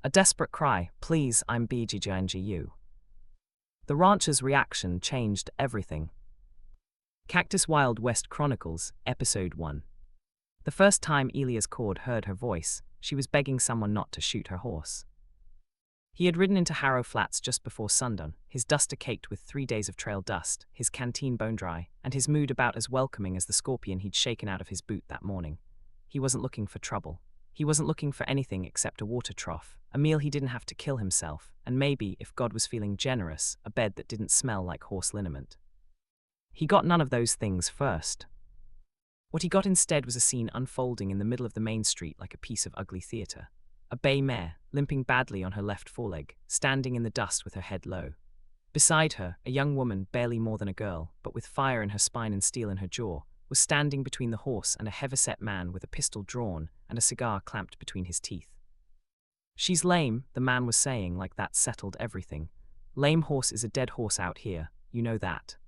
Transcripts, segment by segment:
A desperate cry, "Please, I'm BGGNGU." The rancher's reaction changed everything. Cactus Wild West Chronicles, Episode 1. The first time Elias Cord heard her voice, she was begging someone not to shoot her horse. He had ridden into Harrow Flats just before sundown, his duster caked with 3 days of trail dust, his canteen bone dry, and his mood about as welcoming as the scorpion he'd shaken out of his boot that morning. He wasn't looking for trouble. He wasn't looking for anything except a water trough, a meal he didn't have to kill himself, and maybe, if God was feeling generous, a bed that didn't smell like horse liniment. He got none of those things first. What he got instead was a scene unfolding in the middle of the main street like a piece of ugly theater. A bay mare, limping badly on her left foreleg, standing in the dust with her head low. Beside her, a young woman, barely more than a girl, but with fire in her spine and steel in her jaw, was standing between the horse and a heavyset man with a pistol drawn and a cigar clamped between his teeth. "She's lame," the man was saying, like that settled everything. "Lame horse is a dead horse out here, you know that."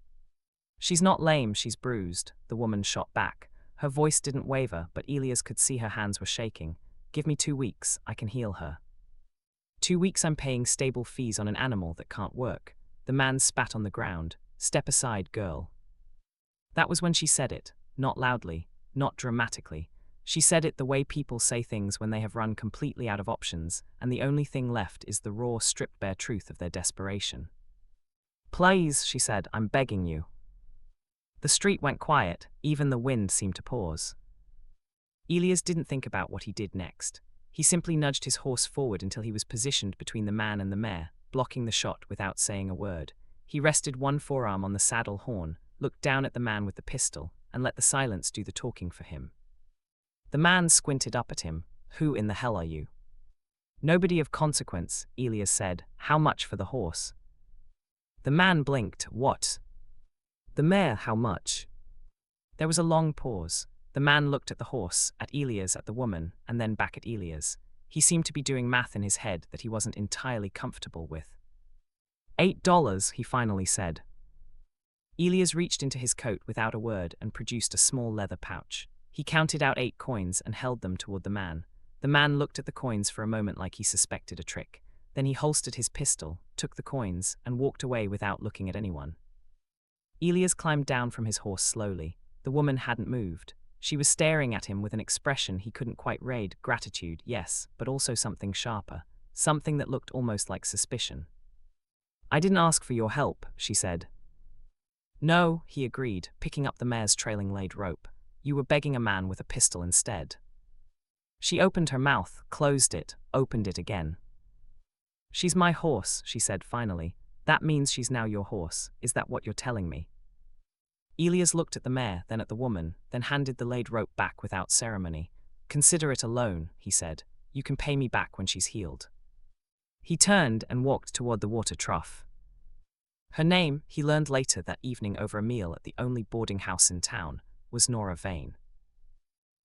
"She's not lame, she's bruised," the woman shot back. Her voice didn't waver, but Elias could see her hands were shaking. "Give me 2 weeks, I can heal her." 2 weeks I'm paying stable fees on an animal that can't work. The man spat on the ground. "Step aside, girl." That was when she said it, not loudly, not dramatically. She said it the way people say things when they have run completely out of options, and the only thing left is the raw, stripped-bare truth of their desperation. "Please," she said, "I'm begging you." The street went quiet, even the wind seemed to pause. Elias didn't think about what he did next. He simply nudged his horse forward until he was positioned between the man and the mare, blocking the shot without saying a word. He rested one forearm on the saddle horn, looked down at the man with the pistol, and let the silence do the talking for him. The man squinted up at him. "Who in the hell are you?" "Nobody of consequence," Elias said. "How much for the horse?" The man blinked. "What?" "The mare, how much?" There was a long pause. The man looked at the horse, at Elias, at the woman, and then back at Elias. He seemed to be doing math in his head that he wasn't entirely comfortable with. $8, he finally said. Elias reached into his coat without a word and produced a small leather pouch. He counted out 8 coins and held them toward the man. The man looked at the coins for a moment like he suspected a trick. Then he holstered his pistol, took the coins, and walked away without looking at anyone. Elias climbed down from his horse slowly. The woman hadn't moved. She was staring at him with an expression he couldn't quite read. Gratitude, yes, but also something sharper. Something that looked almost like suspicion. "I didn't ask for your help," she said. "No," he agreed, picking up the mare's trailing laid rope. "You were begging a man with a pistol instead." She opened her mouth, closed it, opened it again. "She's my horse," she said finally. "That means she's now your horse. Is that what you're telling me?" Elias looked at the mare, then at the woman, then handed the laid rope back without ceremony. "Consider it a loan," he said. "You can pay me back when she's healed." He turned and walked toward the water trough. Her name, he learned later that evening over a meal at the only boarding house in town, was Nora Vane.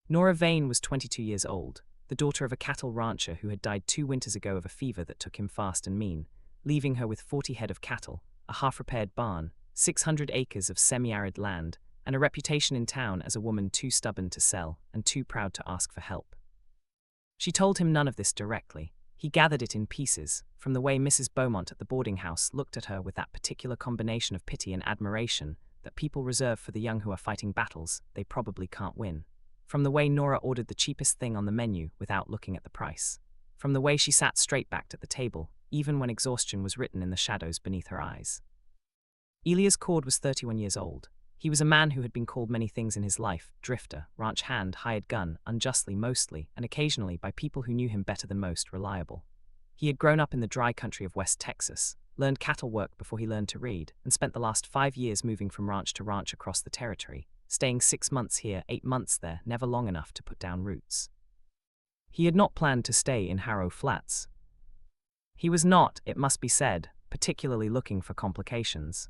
Nora Vane was 22 years old, the daughter of a cattle rancher who had died 2 winters ago of a fever that took him fast and mean, leaving her with 40 head of cattle, a half-repaired barn, 600 acres of semi-arid land, and a reputation in town as a woman too stubborn to sell and too proud to ask for help. She told him none of this directly. He gathered it in pieces, from the way Mrs. Beaumont at the boarding house looked at her with that particular combination of pity and admiration that people reserve for the young who are fighting battles they probably can't win. From the way Nora ordered the cheapest thing on the menu without looking at the price. From the way she sat straight-backed at the table, even when exhaustion was written in the shadows beneath her eyes. Elias Cord was 31 years old. He was a man who had been called many things in his life: drifter, ranch hand, hired gun, unjustly mostly, and occasionally by people who knew him better than most, reliable. He had grown up in the dry country of West Texas, learned cattle work before he learned to read, and spent the last 5 years moving from ranch to ranch across the territory, staying 6 months here, 8 months there, never long enough to put down roots. He had not planned to stay in Harrow Flats. He was not, it must be said, particularly looking for complications.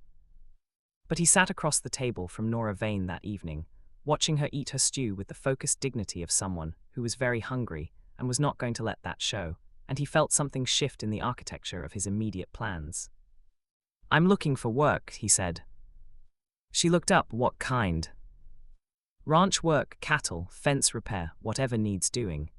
But he sat across the table from Nora Vane that evening, watching her eat her stew with the focused dignity of someone who was very hungry and was not going to let that show, and he felt something shift in the architecture of his immediate plans. "I'm looking for work," he said. She looked up. "What kind?" "Ranch work, cattle, fence repair, whatever needs doing."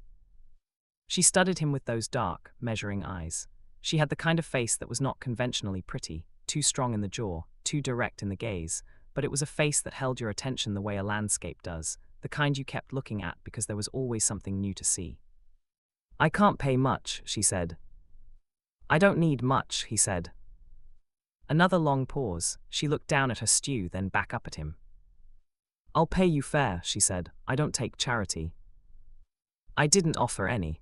She studied him with those dark, measuring eyes. She had the kind of face that was not conventionally pretty, too strong in the jaw, too direct in the gaze, but it was a face that held your attention the way a landscape does, the kind you kept looking at because there was always something new to see. "I can't pay much," she said. "I don't need much," he said. Another long pause. She looked down at her stew, then back up at him. "I'll pay you fair," she said. "I don't take charity." "I didn't offer any."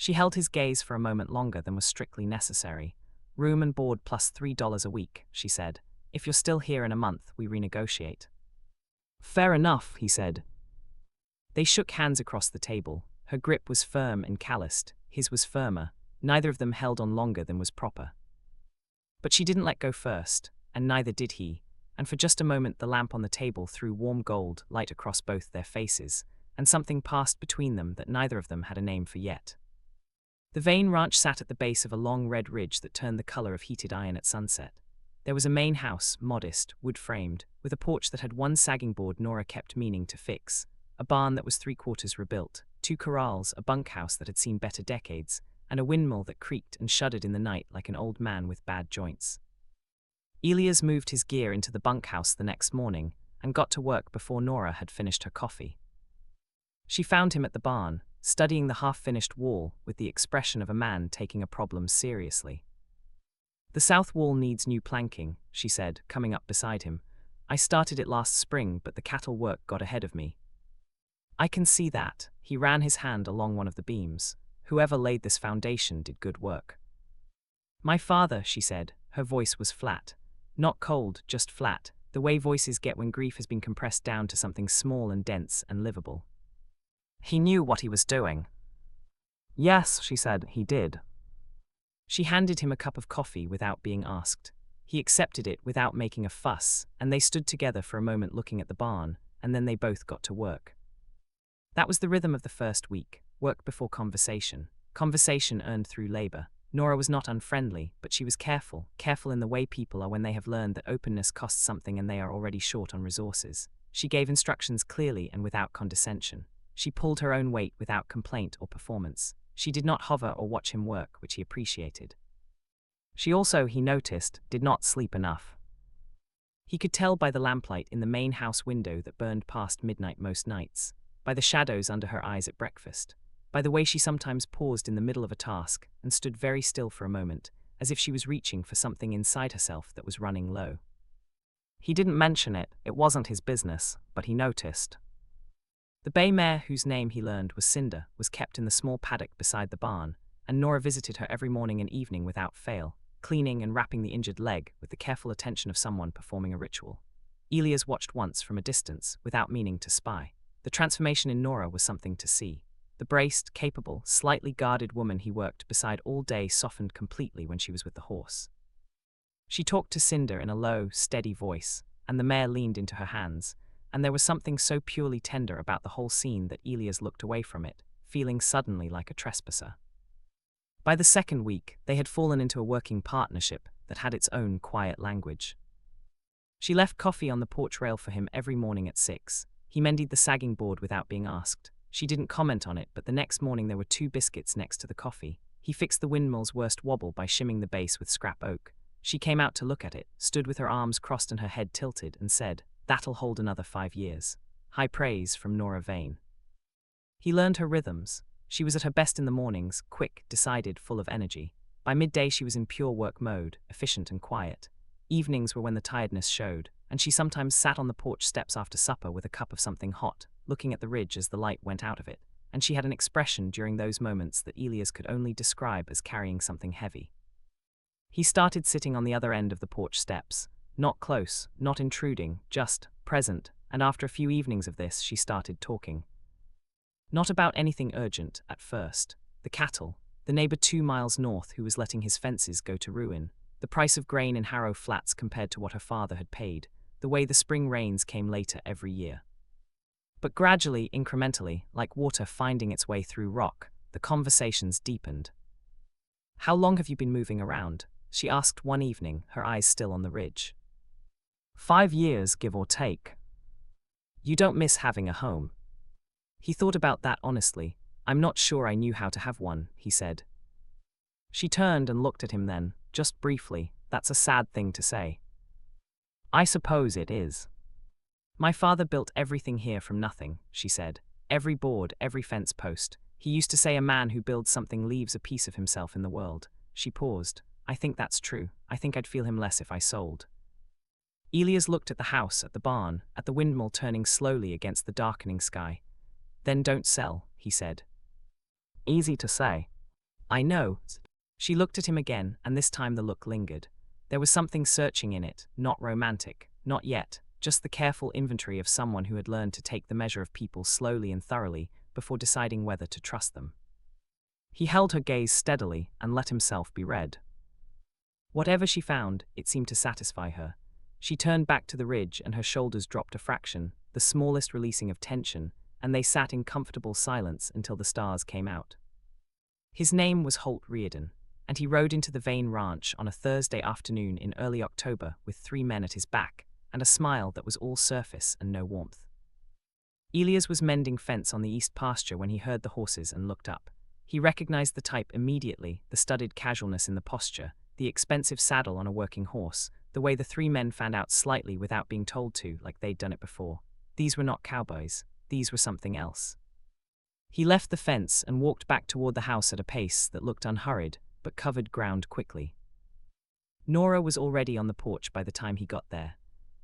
She held his gaze for a moment longer than was strictly necessary. "Room and board plus $3 a week," she said. "If you're still here in a month, we renegotiate." "Fair enough," he said. They shook hands across the table. Her grip was firm and calloused. His was firmer. Neither of them held on longer than was proper. But she didn't let go first, and neither did he, and for just a moment the lamp on the table threw warm gold light across both their faces, and something passed between them that neither of them had a name for yet. The Vane Ranch sat at the base of a long red ridge that turned the color of heated iron at sunset. There was a main house, modest, wood-framed, with a porch that had one sagging board Nora kept meaning to fix, a barn that was three-quarters rebuilt, 2 corrals, a bunkhouse that had seen better decades, and a windmill that creaked and shuddered in the night like an old man with bad joints. Elias moved his gear into the bunkhouse the next morning and got to work before Nora had finished her coffee. She found him at the barn, studying the half-finished wall with the expression of a man taking a problem seriously. "The south wall needs new planking," she said, coming up beside him. "I started it last spring, but the cattle work got ahead of me." "I can see that." He ran his hand along one of the beams. "Whoever laid this foundation did good work." "My father," she said. Her voice was flat. Not cold, just flat, the way voices get when grief has been compressed down to something small and dense and livable. "He knew what he was doing." "Yes," she said, "he did." She handed him a cup of coffee without being asked. He accepted it without making a fuss, and they stood together for a moment looking at the barn, and then they both got to work. That was the rhythm of the first week, work before conversation, conversation earned through labor. Nora was not unfriendly, but she was careful in the way people are when they have learned that openness costs something and they are already short on resources. She gave instructions clearly and without condescension. She pulled her own weight without complaint or performance. She did not hover or watch him work, which he appreciated. She also, he noticed, did not sleep enough. He could tell by the lamplight in the main house window that burned past midnight most nights, by the shadows under her eyes at breakfast, by the way she sometimes paused in the middle of a task and stood very still for a moment, as if she was reaching for something inside herself that was running low. He didn't mention it, it wasn't his business, but he noticed. The bay mare, whose name he learned was Cinder, was kept in the small paddock beside the barn, and Nora visited her every morning and evening without fail, cleaning and wrapping the injured leg with the careful attention of someone performing a ritual. Elias watched once from a distance, without meaning to spy. The transformation in Nora was something to see. The braced, capable, slightly guarded woman he worked beside all day softened completely when she was with the horse. She talked to Cinder in a low, steady voice, and the mare leaned into her hands, and there was something so purely tender about the whole scene that Elias looked away from it, feeling suddenly like a trespasser. By the second week, they had fallen into a working partnership that had its own quiet language. She left coffee on the porch rail for him every morning at 6. He mended the sagging board without being asked. She didn't comment on it, but the next morning there were 2 biscuits next to the coffee. He fixed the windmill's worst wobble by shimming the base with scrap oak. She came out to look at it, stood with her arms crossed and her head tilted, and said, "That'll hold another 5 years." High praise from Nora Vane. He learned her rhythms. She was at her best in the mornings, quick, decided, full of energy. By midday she was in pure work mode, efficient and quiet. Evenings were when the tiredness showed, and she sometimes sat on the porch steps after supper with a cup of something hot, looking at the ridge as the light went out of it, and she had an expression during those moments that Elias could only describe as carrying something heavy. He started sitting on the other end of the porch steps, not close, not intruding, just present, and after a few evenings of this she started talking. Not about anything urgent, at first. The cattle, the neighbor 2 miles north who was letting his fences go to ruin, the price of grain in Harrow Flats compared to what her father had paid, the way the spring rains came later every year. But gradually, incrementally, like water finding its way through rock, the conversations deepened. "How long have you been moving around?" she asked one evening, her eyes still on the ridge. 5 years, give or take. "You don't miss having a home?" He thought about that honestly, I'm not sure I knew how to have one, he said. She turned and looked at him then, just briefly. That's a sad thing to say. I suppose it is. My father built everything here from nothing, she said. Every board, every fence post. He used to say a man who builds something leaves a piece of himself in the world. She paused. I think that's true. I think I'd feel him less if I sold. Elias looked at the house, at the barn, at the windmill turning slowly against the darkening sky. Then don't sell, he said. Easy to say. I know. She looked at him again, and this time the look lingered. There was something searching in it, not romantic, not yet, just the careful inventory of someone who had learned to take the measure of people slowly and thoroughly before deciding whether to trust them. He held her gaze steadily and let himself be read. Whatever she found, it seemed to satisfy her. She turned back to the ridge and her shoulders dropped a fraction, the smallest releasing of tension, and they sat in comfortable silence until the stars came out. His name was Holt Reardon, and he rode into the Vane Ranch on a Thursday afternoon in early October with 3 men at his back, and a smile that was all surface and no warmth. Elias was mending fence on the east pasture when he heard the horses and looked up. He recognized the type immediately, the studied casualness in the posture, the expensive saddle on a working horse, the way the 3 men fanned out slightly without being told to, like they'd done it before. These were not cowboys. These were something else. He left the fence and walked back toward the house at a pace that looked unhurried, but covered ground quickly. Nora was already on the porch by the time he got there.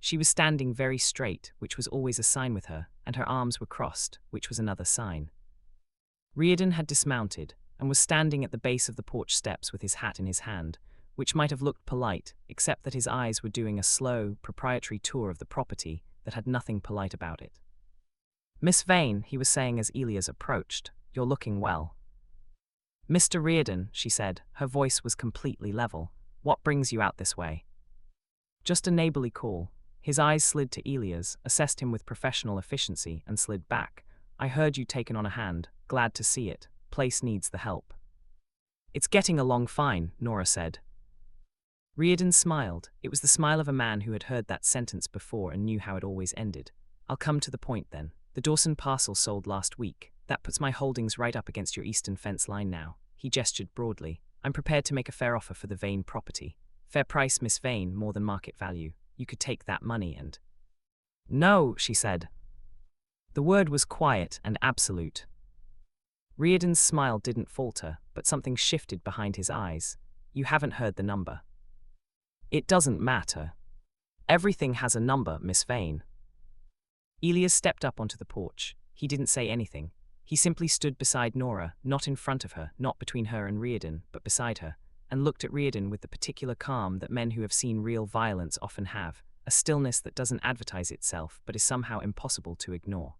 She was standing very straight, which was always a sign with her, and her arms were crossed, which was another sign. Reardon had dismounted, and was standing at the base of the porch steps with his hat in his hand, which might have looked polite, except that his eyes were doing a slow, proprietary tour of the property that had nothing polite about it. Miss Vane, he was saying as Elias approached, you're looking well. Mr. Reardon, she said, her voice was completely level. What brings you out this way? Just a neighborly call. His eyes slid to Elias, assessed him with professional efficiency, and slid back. I heard you taken on a hand. Glad to see it. Place needs the help. It's getting along fine, Nora said. Reardon smiled. It was the smile of a man who had heard that sentence before and knew how it always ended. I'll come to the point then. The Dawson parcel sold last week. That puts my holdings right up against your eastern fence line now. He gestured broadly. I'm prepared to make a fair offer for the Vane property. Fair price, Miss Vane, more than market value. You could take that money and... No, she said. The word was quiet and absolute. Reardon's smile didn't falter, but something shifted behind his eyes. You haven't heard the number. It doesn't matter. Everything has a number, Miss Vane. Elias stepped up onto the porch. He didn't say anything. He simply stood beside Nora, not in front of her, not between her and Reardon, but beside her, and looked at Reardon with the particular calm that men who have seen real violence often have, a stillness that doesn't advertise itself but is somehow impossible to ignore.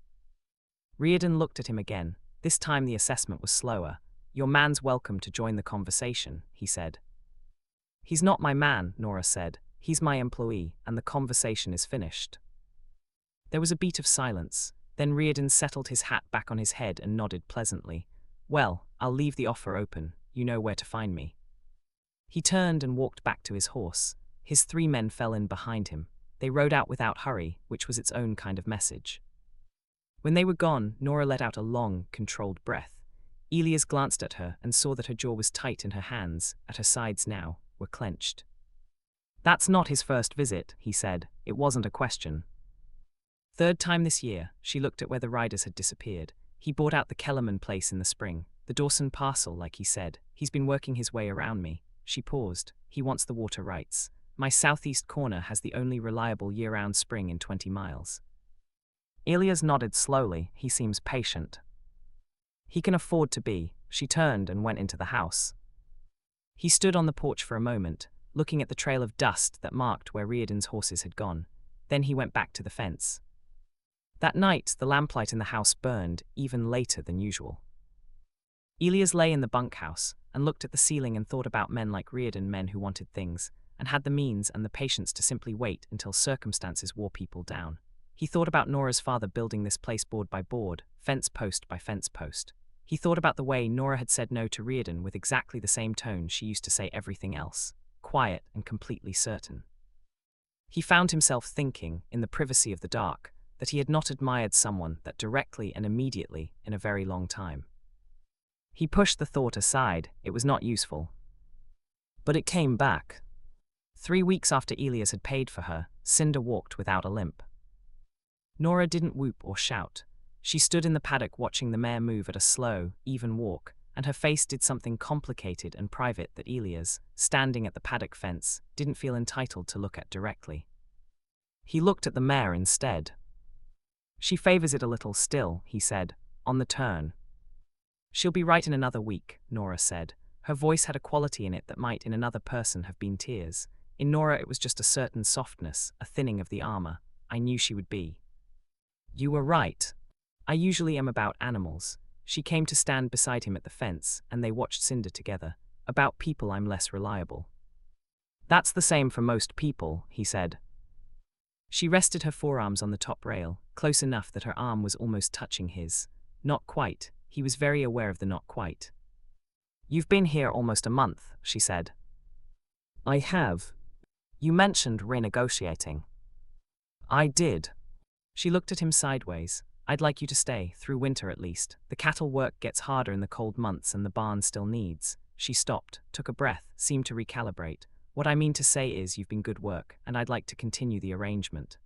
Reardon looked at him again. This time the assessment was slower. Your man's welcome to join the conversation, he said. He's not my man, Nora said. He's my employee, and the conversation is finished. There was a beat of silence. Then Reardon settled his hat back on his head and nodded pleasantly. Well, I'll leave the offer open. You know where to find me. He turned and walked back to his horse. His 3 men fell in behind him. They rode out without hurry, which was its own kind of message. When they were gone, Nora let out a long, controlled breath. Elias glanced at her and saw that her jaw was tight and her hands, at her sides now, were clenched. That's not his first visit, he said. It wasn't a question. 3rd time this year, she looked at where the riders had disappeared. He bought out the Kellerman place in the spring. The Dawson parcel, like he said. He's been working his way around me. She paused. He wants the water rights. My southeast corner has the only reliable year-round spring in 20 miles. Elias nodded slowly. He seems patient. He can afford to be. She turned and went into the house. He stood on the porch for a moment, looking at the trail of dust that marked where Reardon's horses had gone. Then he went back to the fence. That night, the lamplight in the house burned, even later than usual. Elias lay in the bunkhouse and looked at the ceiling and thought about men like Reardon, men who wanted things, and had the means and the patience to simply wait until circumstances wore people down. He thought about Nora's father building this place board by board, fence post by fence post. He thought about the way Nora had said no to Reardon with exactly the same tone she used to say everything else, quiet and completely certain. He found himself thinking, in the privacy of the dark, that he had not admired someone that directly and immediately in a very long time. He pushed the thought aside, it was not useful. But it came back. 3 weeks after Elias had paid for her, Cinder walked without a limp. Nora didn't whoop or shout. She stood in the paddock watching the mare move at a slow, even walk, and her face did something complicated and private that Elias, standing at the paddock fence, didn't feel entitled to look at directly. He looked at the mare instead. "She favors it a little still," he said, on the turn. "She'll be right in another week," Nora said. Her voice had a quality in it that might in another person have been tears. In Nora it was just a certain softness, a thinning of the armor. "I knew she would be." "You were right. I usually am about animals." She came to stand beside him at the fence, and they watched Cinder together. "About people I'm less reliable." "That's the same for most people," he said. She rested her forearms on the top rail, close enough that her arm was almost touching his. Not quite. He was very aware of the not quite. "You've been here almost a month," she said. "I have." "You mentioned renegotiating." "I did." She looked at him sideways. "I'd like you to stay, through winter at least. The cattle work gets harder in the cold months and the barn still needs." She stopped, took a breath, seemed to recalibrate. "What I mean to say is you've been good work, and I'd like to continue the arrangement."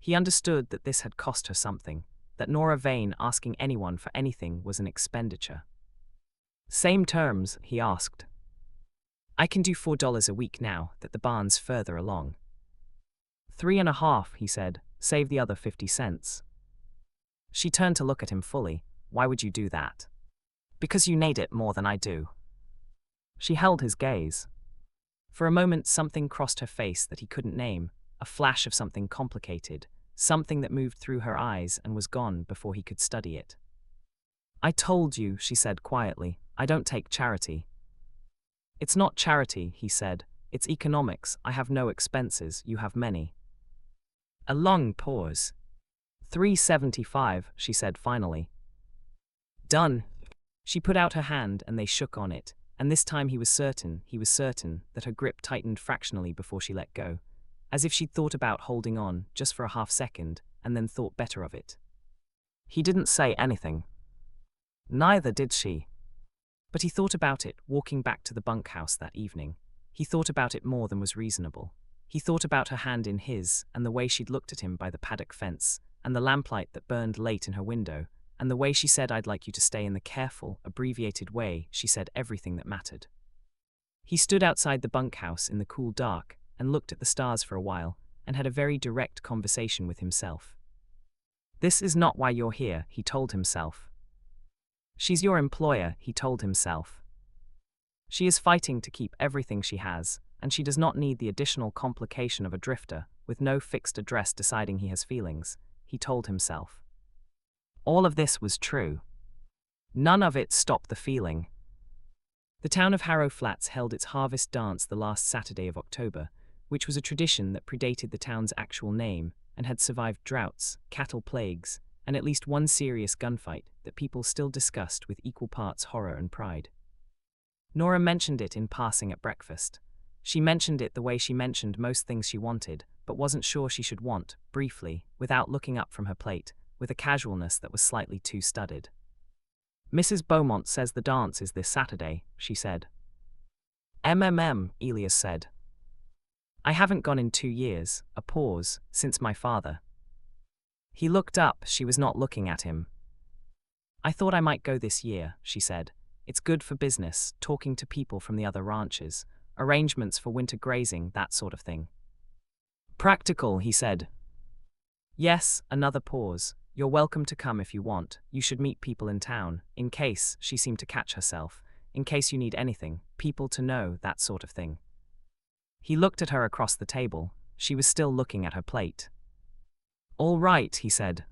He understood that this had cost her something, that Nora Vane asking anyone for anything was an expenditure. "Same terms?" he asked. "I can do $4 a week now that the barn's further along." "3.5, he said. "Save the other 50 cents. She turned to look at him fully. "Why would you do that?" "Because you need it more than I do." She held his gaze. For a moment something crossed her face that he couldn't name, a flash of something complicated, something that moved through her eyes and was gone before he could study it. "I told you," she said quietly, "I don't take charity." "It's not charity," he said. "It's economics. I have no expenses, you have many." A long pause. $3.75, she said finally. "Done." She put out her hand and they shook on it, and this time he was certain that her grip tightened fractionally before she let go, as if she'd thought about holding on just for a half second and then thought better of it. He didn't say anything. Neither did she. But he thought about it, walking back to the bunkhouse that evening. He thought about it more than was reasonable. He thought about her hand in his, and the way she'd looked at him by the paddock fence, and the lamplight that burned late in her window, and the way she said, "I'd like you to stay," in the careful, abbreviated way she said everything that mattered. He stood outside the bunkhouse in the cool dark and looked at the stars for a while and had a very direct conversation with himself. "This is not why you're here," he told himself. "She's your employer," he told himself. "She is fighting to keep everything she has, and she does not need the additional complication of a drifter with no fixed address deciding he has feelings," he told himself. All of this was true. None of it stopped the feeling. The town of Harrow Flats held its harvest dance the last Saturday of October, which was a tradition that predated the town's actual name and had survived droughts, cattle plagues, and at least one serious gunfight that people still discussed with equal parts horror and pride. Nora mentioned it in passing at breakfast. She mentioned it the way she mentioned most things she wanted, but wasn't sure she should want, briefly, without looking up from her plate, with a casualness that was slightly too studied. "Mrs. Beaumont says the dance is this Saturday," she said. Elias said. "I haven't gone in 2 years," a pause, "since my father." He looked up, she was not looking at him. "I thought I might go this year," she said. "It's good for business, talking to people from the other ranches, arrangements for winter grazing, that sort of thing." "Practical," he said. "Yes," another pause. "You're welcome to come if you want. You should meet people in town, in case," she seemed to catch herself, "in case you need anything, people to know, that sort of thing." He looked at her across the table. She was still looking at her plate. "All right," he said.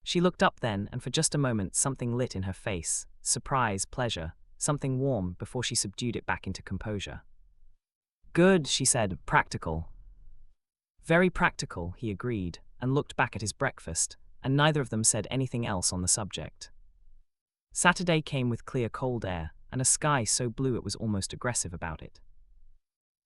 She looked up then, and for just a moment something lit in her face, surprise, pleasure, something warm, before she subdued it back into composure. "Good," she said, "practical." "Very practical," he agreed, and looked back at his breakfast, and neither of them said anything else on the subject. Saturday came with clear cold air, and a sky so blue it was almost aggressive about it.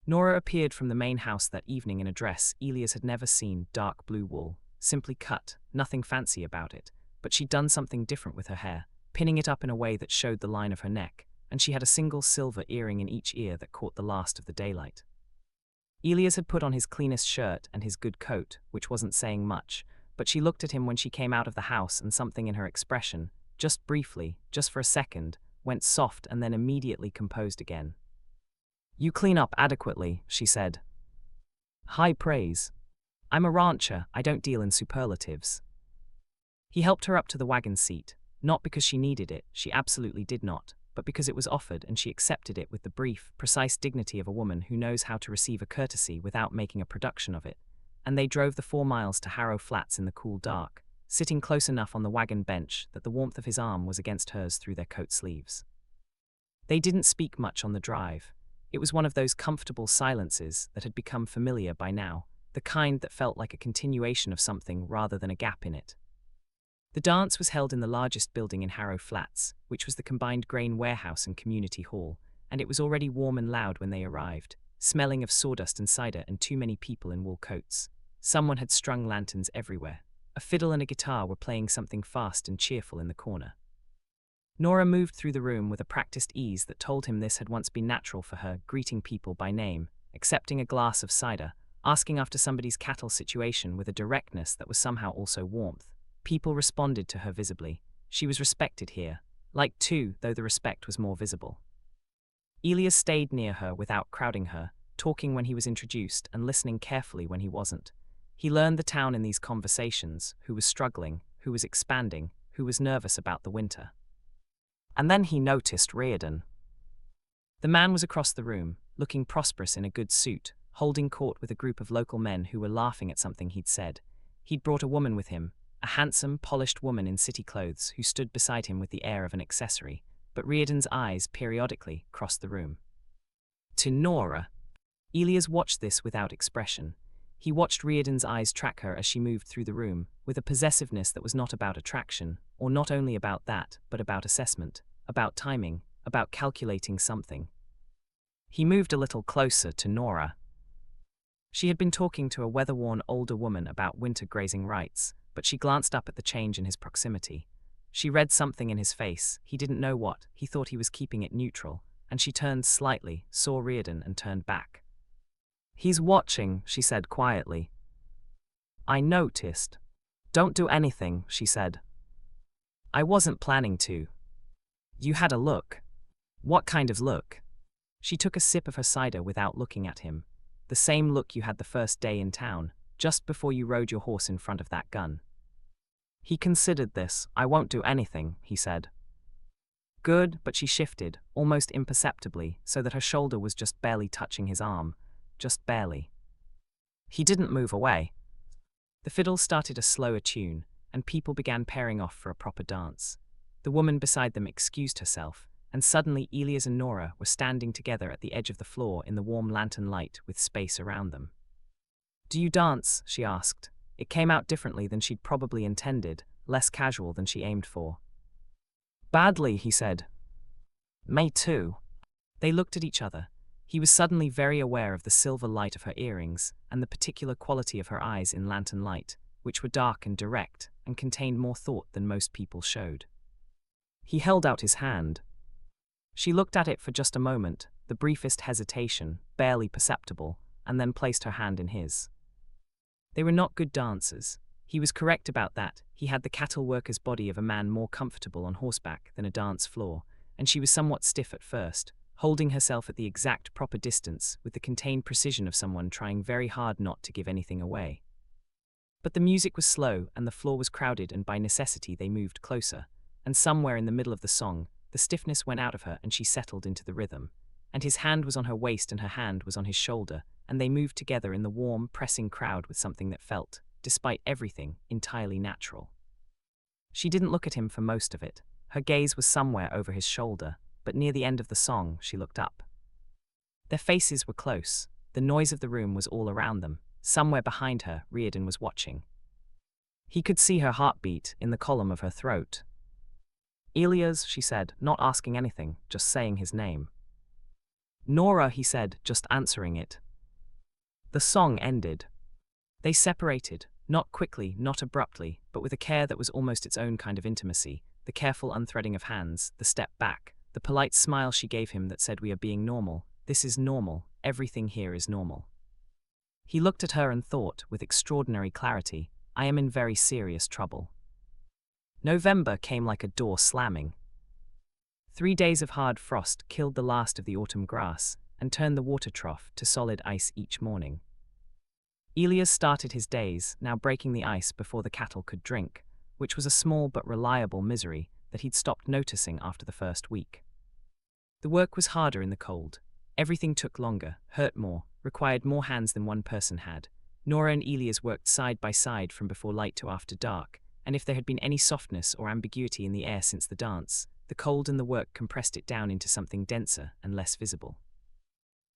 Nora appeared from the main house that evening in a dress Elias had never seen, dark blue wool, simply cut, nothing fancy about it, but she'd done something different with her hair, pinning it up in a way that showed the line of her neck, and she had a single silver earring in each ear that caught the last of the daylight. Elias had put on his cleanest shirt and his good coat, which wasn't saying much, but she looked at him when she came out of the house, and something in her expression, just briefly, just for a second, went soft and then immediately composed again. "You clean up adequately," she said. "High praise. I'm a rancher, I don't deal in superlatives." He helped her up to the wagon seat, not because she needed it, she absolutely did not, but because it was offered and she accepted it with the brief, precise dignity of a woman who knows how to receive a courtesy without making a production of it, and they drove the 4 miles to Harrow Flats in the cool dark, sitting close enough on the wagon bench that the warmth of his arm was against hers through their coat sleeves. They didn't speak much on the drive. It was one of those comfortable silences that had become familiar by now, the kind that felt like a continuation of something rather than a gap in it. The dance was held in the largest building in Harrow Flats, which was the combined grain warehouse and community hall, and it was already warm and loud when they arrived, smelling of sawdust and cider and too many people in wool coats. Someone had strung lanterns everywhere. A fiddle and a guitar were playing something fast and cheerful in the corner. Nora moved through the room with a practiced ease that told him this had once been natural for her, greeting people by name, accepting a glass of cider, asking after somebody's cattle situation with a directness that was somehow also warmth. People responded to her visibly. She was respected here, liked too, though the respect was more visible. Elias stayed near her without crowding her, talking when he was introduced and listening carefully when he wasn't. He learned the town in these conversations, who was struggling, who was expanding, who was nervous about the winter. And then he noticed Reardon. The man was across the room, looking prosperous in a good suit, holding court with a group of local men who were laughing at something he'd said. He'd brought a woman with him, a handsome, polished woman in city clothes who stood beside him with the air of an accessory, but Reardon's eyes periodically crossed the room. To Nora. Elias watched this without expression. He watched Reardon's eyes track her as she moved through the room, with a possessiveness that was not about attraction, or not only about that, but about assessment, about timing, about calculating something. He moved a little closer to Nora. She had been talking to a weather-worn older woman about winter grazing rights, but she glanced up at the change in his proximity. She read something in his face, he didn't know what, he thought he was keeping it neutral, and she turned slightly, saw Reardon and turned back. "He's watching," she said quietly. "I noticed." "Don't do anything," she said. "I wasn't planning to." "You had a look." "What kind of look?" She took a sip of her cider without looking at him. "The same look you had the first day in town, just before you rode your horse in front of that gun." He considered this. "I won't do anything," he said. "Good," but she shifted, almost imperceptibly, so that her shoulder was just barely touching his arm. Just barely. He didn't move away. The fiddle started a slower tune, and people began pairing off for a proper dance. The woman beside them excused herself, and suddenly Elias and Nora were standing together at the edge of the floor in the warm lantern light with space around them. "Do you dance?" she asked. It came out differently than she'd probably intended, less casual than she aimed for. "Badly," he said. "Me too." They looked at each other. He was suddenly very aware of the silver light of her earrings and the particular quality of her eyes in lantern light, which were dark and direct and contained more thought than most people showed. He held out his hand. She looked at it for just a moment, the briefest hesitation, barely perceptible, and then placed her hand in his. They were not good dancers. He was correct about that. He had the cattle worker's body of a man more comfortable on horseback than a dance floor, and she was somewhat stiff at first, holding herself at the exact proper distance with the contained precision of someone trying very hard not to give anything away. But the music was slow and the floor was crowded, and by necessity they moved closer, and somewhere in the middle of the song, the stiffness went out of her and she settled into the rhythm, and his hand was on her waist and her hand was on his shoulder, and they moved together in the warm, pressing crowd with something that felt, despite everything, entirely natural. She didn't look at him for most of it. Her gaze was somewhere over his shoulder, but near the end of the song she looked up. Their faces were close. The noise of the room was all around them. Somewhere behind her, Reardon was watching. He could see her heartbeat in the column of her throat. "Elias," she said, not asking anything, just saying his name. "Nora," he said, just answering it. The song ended. They separated, not quickly, not abruptly, but with a care that was almost its own kind of intimacy, the careful unthreading of hands, the step back, the polite smile she gave him that said we are being normal, this is normal, everything here is normal. He looked at her and thought, with extraordinary clarity, I am in very serious trouble. November came like a door slamming. 3 days of hard frost killed the last of the autumn grass and turned the water trough to solid ice each morning. Elias started his days, now breaking the ice before the cattle could drink, which was a small but reliable misery that he'd stopped noticing after the first week. The work was harder in the cold. Everything took longer, hurt more, required more hands than one person had. Nora and Elias worked side by side from before light to after dark, and if there had been any softness or ambiguity in the air since the dance, the cold and the work compressed it down into something denser and less visible.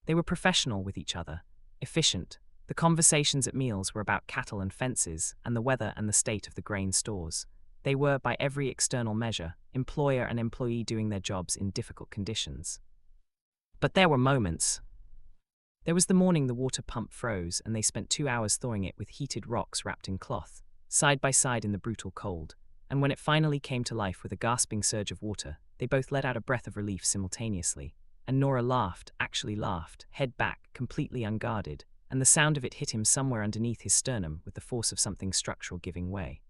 They were professional with each other, efficient. The conversations at meals were about cattle and fences, and the weather and the state of the grain stores. They were, by every external measure, employer and employee doing their jobs in difficult conditions. But there were moments. There was the morning the water pump froze and they spent 2 hours thawing it with heated rocks wrapped in cloth, side by side in the brutal cold, and when it finally came to life with a gasping surge of water, they both let out a breath of relief simultaneously, and Nora laughed, actually laughed, head back, completely unguarded, and the sound of it hit him somewhere underneath his sternum with the force of something structural giving way.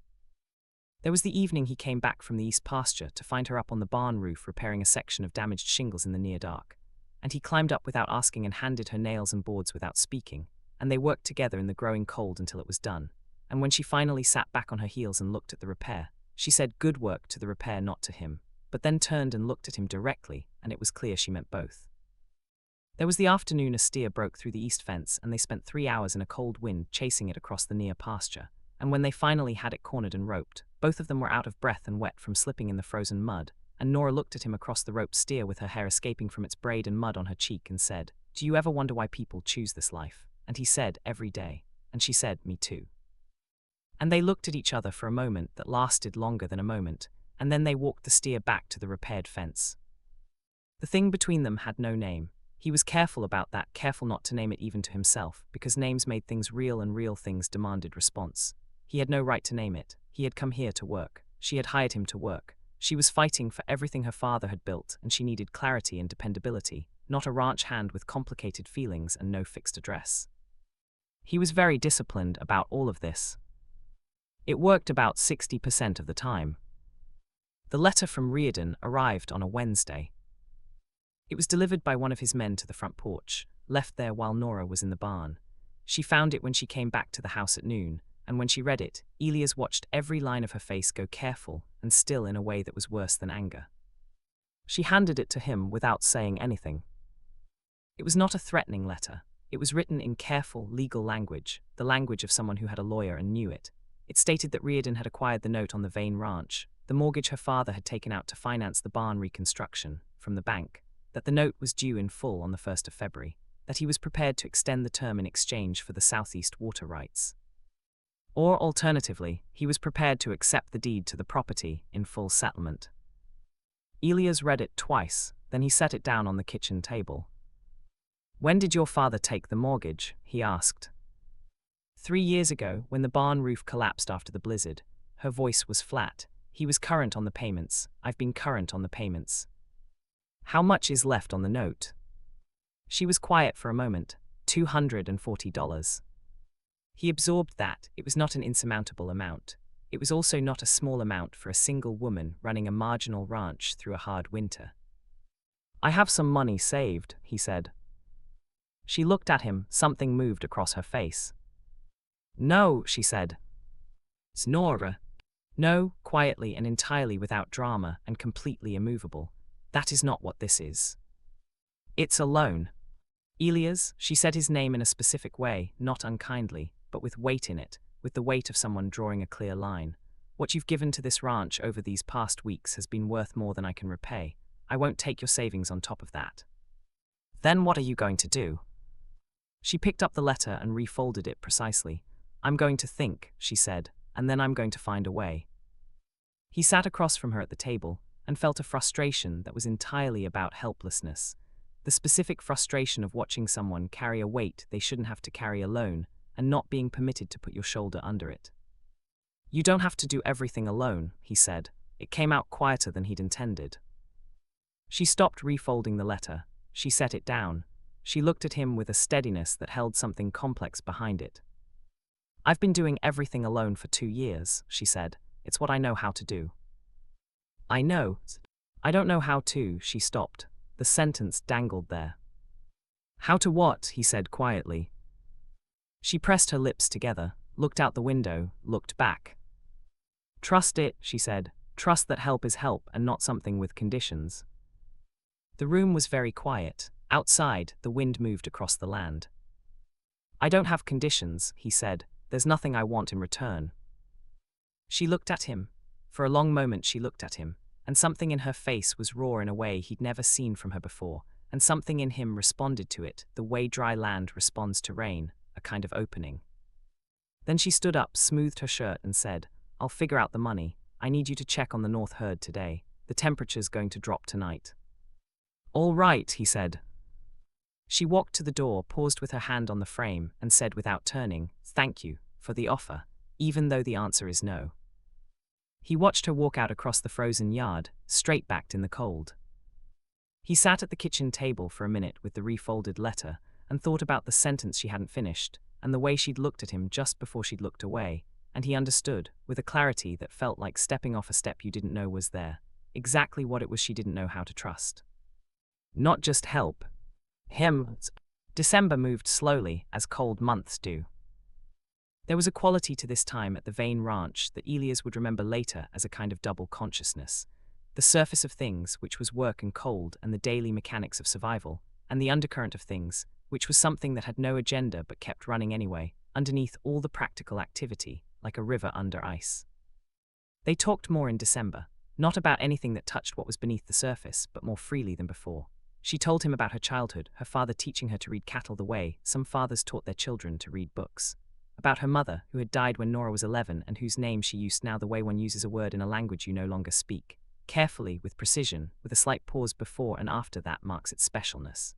There was the evening he came back from the east pasture to find her up on the barn roof repairing a section of damaged shingles in the near dark, and he climbed up without asking and handed her nails and boards without speaking, and they worked together in the growing cold until it was done, and when she finally sat back on her heels and looked at the repair, she said good work to the repair, not to him, but then turned and looked at him directly, and it was clear she meant both. There was the afternoon a steer broke through the east fence and they spent 3 hours in a cold wind chasing it across the near pasture, and when they finally had it cornered and roped, both of them were out of breath and wet from slipping in the frozen mud, and Nora looked at him across the roped steer with her hair escaping from its braid and mud on her cheek and said, "Do you ever wonder why people choose this life?" And he said, "Every day." And she said, "Me too." And they looked at each other for a moment that lasted longer than a moment, and then they walked the steer back to the repaired fence. The thing between them had no name. He was careful about that, careful not to name it even to himself, because names made things real and real things demanded response. He had no right to name it. He had come here to work. She had hired him to work. She was fighting for everything her father had built, and she needed clarity and dependability, not a ranch hand with complicated feelings and no fixed address. He was very disciplined about all of this. It worked about 60% of the time. The letter from Reardon arrived on a Wednesday. It was delivered by one of his men to the front porch, left there while Nora was in the barn. She found it when she came back to the house at noon, and when she read it, Elias watched every line of her face go careful and still in a way that was worse than anger. She handed it to him without saying anything. It was not a threatening letter. It was written in careful, legal language, the language of someone who had a lawyer and knew it. It stated that Reardon had acquired the note on the Vane Ranch, the mortgage her father had taken out to finance the barn reconstruction, from the bank, that the note was due in full on the 1st of February, that he was prepared to extend the term in exchange for the southeast water rights. Or, alternatively, he was prepared to accept the deed to the property in full settlement. Elias read it twice, then he set it down on the kitchen table. "When did your father take the mortgage?" he asked. 3 years ago, when the barn roof collapsed after the blizzard. Her voice was flat. He was current on the payments. I've been current on the payments. How much is left on the note? She was quiet for a moment. $240. He absorbed that. It was not an insurmountable amount. It was also not a small amount for a single woman running a marginal ranch through a hard winter. "I have some money saved," he said. She looked at him. Something moved across her face. "No," she said. "It's Nora." "No," quietly and entirely without drama and completely immovable. "That is not what this is. It's a loan." "Elias," she said his name in a specific way, not unkindly, but with weight in it, with the weight of someone drawing a clear line. "What you've given to this ranch over these past weeks has been worth more than I can repay. I won't take your savings on top of that." "Then what are you going to do?" She picked up the letter and refolded it precisely. "I'm going to think," she said, "and then I'm going to find a way." He sat across from her at the table and felt a frustration that was entirely about helplessness. The specific frustration of watching someone carry a weight they shouldn't have to carry alone and not being permitted to put your shoulder under it. "You don't have to do everything alone," he said. It came out quieter than he'd intended. She stopped refolding the letter. She set it down. She looked at him with a steadiness that held something complex behind it. "I've been doing everything alone for 2 years," she said. "It's what I know how to do." "I know. I don't know how to," she stopped. The sentence dangled there. "How to what?" he said quietly. She pressed her lips together, looked out the window, looked back. "Trust it," she said. "Trust that help is help and not something with conditions." The room was very quiet. Outside, the wind moved across the land. "I don't have conditions," he said. "There's nothing I want in return." She looked at him. For a long moment she looked at him, and something in her face was raw in a way he'd never seen from her before, and something in him responded to it, the way dry land responds to rain, a kind of opening. Then she stood up, smoothed her shirt, and said, "I'll figure out the money. I need you to check on the North Herd today. The temperature's going to drop tonight." "All right," he said. She walked to the door, paused with her hand on the frame, and said without turning, "Thank you for the offer, even though the answer is no." He watched her walk out across the frozen yard, straight-backed in the cold. He sat at the kitchen table for a minute with the refolded letter and thought about the sentence she hadn't finished and the way she'd looked at him just before she'd looked away, and he understood, with a clarity that felt like stepping off a step you didn't know was there, exactly what it was she didn't know how to trust. Not just help. Him. December moved slowly, as cold months do. There was a quality to this time at the Vane Ranch that Elias would remember later as a kind of double consciousness. The surface of things, which was work and cold and the daily mechanics of survival, and the undercurrent of things, which was something that had no agenda but kept running anyway, underneath all the practical activity, like a river under ice. They talked more in December, not about anything that touched what was beneath the surface, but more freely than before. She told him about her childhood, her father teaching her to read cattle the way some fathers taught their children to read books. About her mother, who had died when Nora was 11 and whose name she used now the way one uses a word in a language you no longer speak, carefully, with precision, with a slight pause before and after that marks its specialness.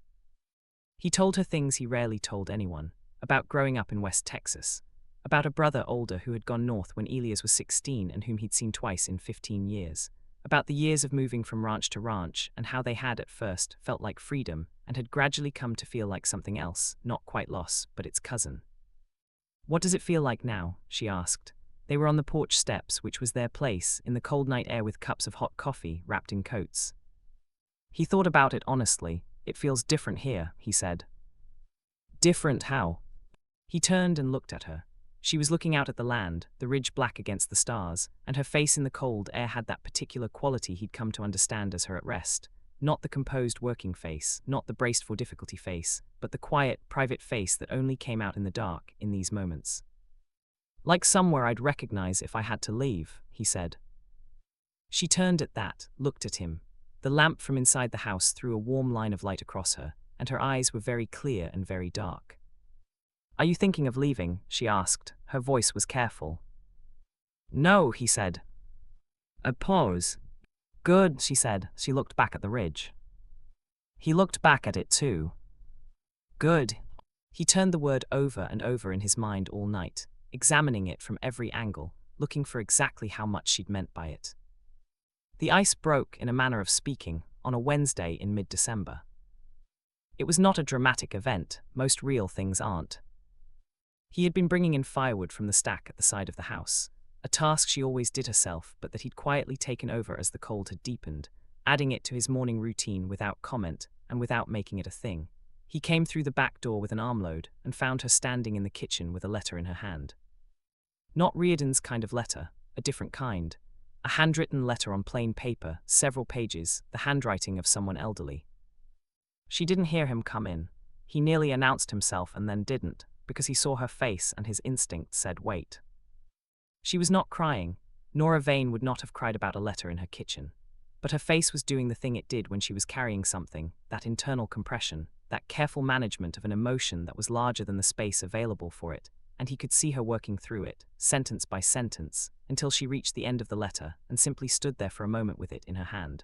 He told her things he rarely told anyone, about growing up in West Texas, about a brother older who had gone north when Elias was 16 and whom he'd seen twice in 15 years, about the years of moving from ranch to ranch and how they had at first felt like freedom and had gradually come to feel like something else, not quite loss, but its cousin. "What does it feel like now?" she asked. They were on the porch steps, which was their place, in the cold night air with cups of hot coffee wrapped in coats. He thought about it honestly. "It feels different here," he said. "Different how?" He turned and looked at her. She was looking out at the land, the ridge black against the stars, and her face in the cold air had that particular quality he'd come to understand as her at rest. Not the composed working face, not the braced for difficulty face, but the quiet, private face that only came out in the dark in these moments. "Like somewhere I'd recognize if I had to leave," he said. She turned at that, looked at him. The lamp from inside the house threw a warm line of light across her, and her eyes were very clear and very dark. "Are you thinking of leaving?" she asked. Her voice was careful. "No," he said. A pause. "Good," she said. She looked back at the ridge. He looked back at it too. "Good." He turned the word over and over in his mind all night, examining it from every angle, looking for exactly how much she'd meant by it. The ice broke, in a manner of speaking, on a Wednesday in mid-December. It was not a dramatic event. Most real things aren't. He had been bringing in firewood from the stack at the side of the house, a task she always did herself but that he'd quietly taken over as the cold had deepened, adding it to his morning routine without comment and without making it a thing. He came through the back door with an armload and found her standing in the kitchen with a letter in her hand. Not Reardon's kind of letter, a different kind. A handwritten letter on plain paper, several pages, the handwriting of someone elderly. She didn't hear him come in. He nearly announced himself and then didn't, because he saw her face and his instinct said wait. She was not crying. Nora Vane would not have cried about a letter in her kitchen. But her face was doing the thing it did when she was carrying something, that internal compression, that careful management of an emotion that was larger than the space available for it, and he could see her working through it, sentence by sentence, until she reached the end of the letter and simply stood there for a moment with it in her hand.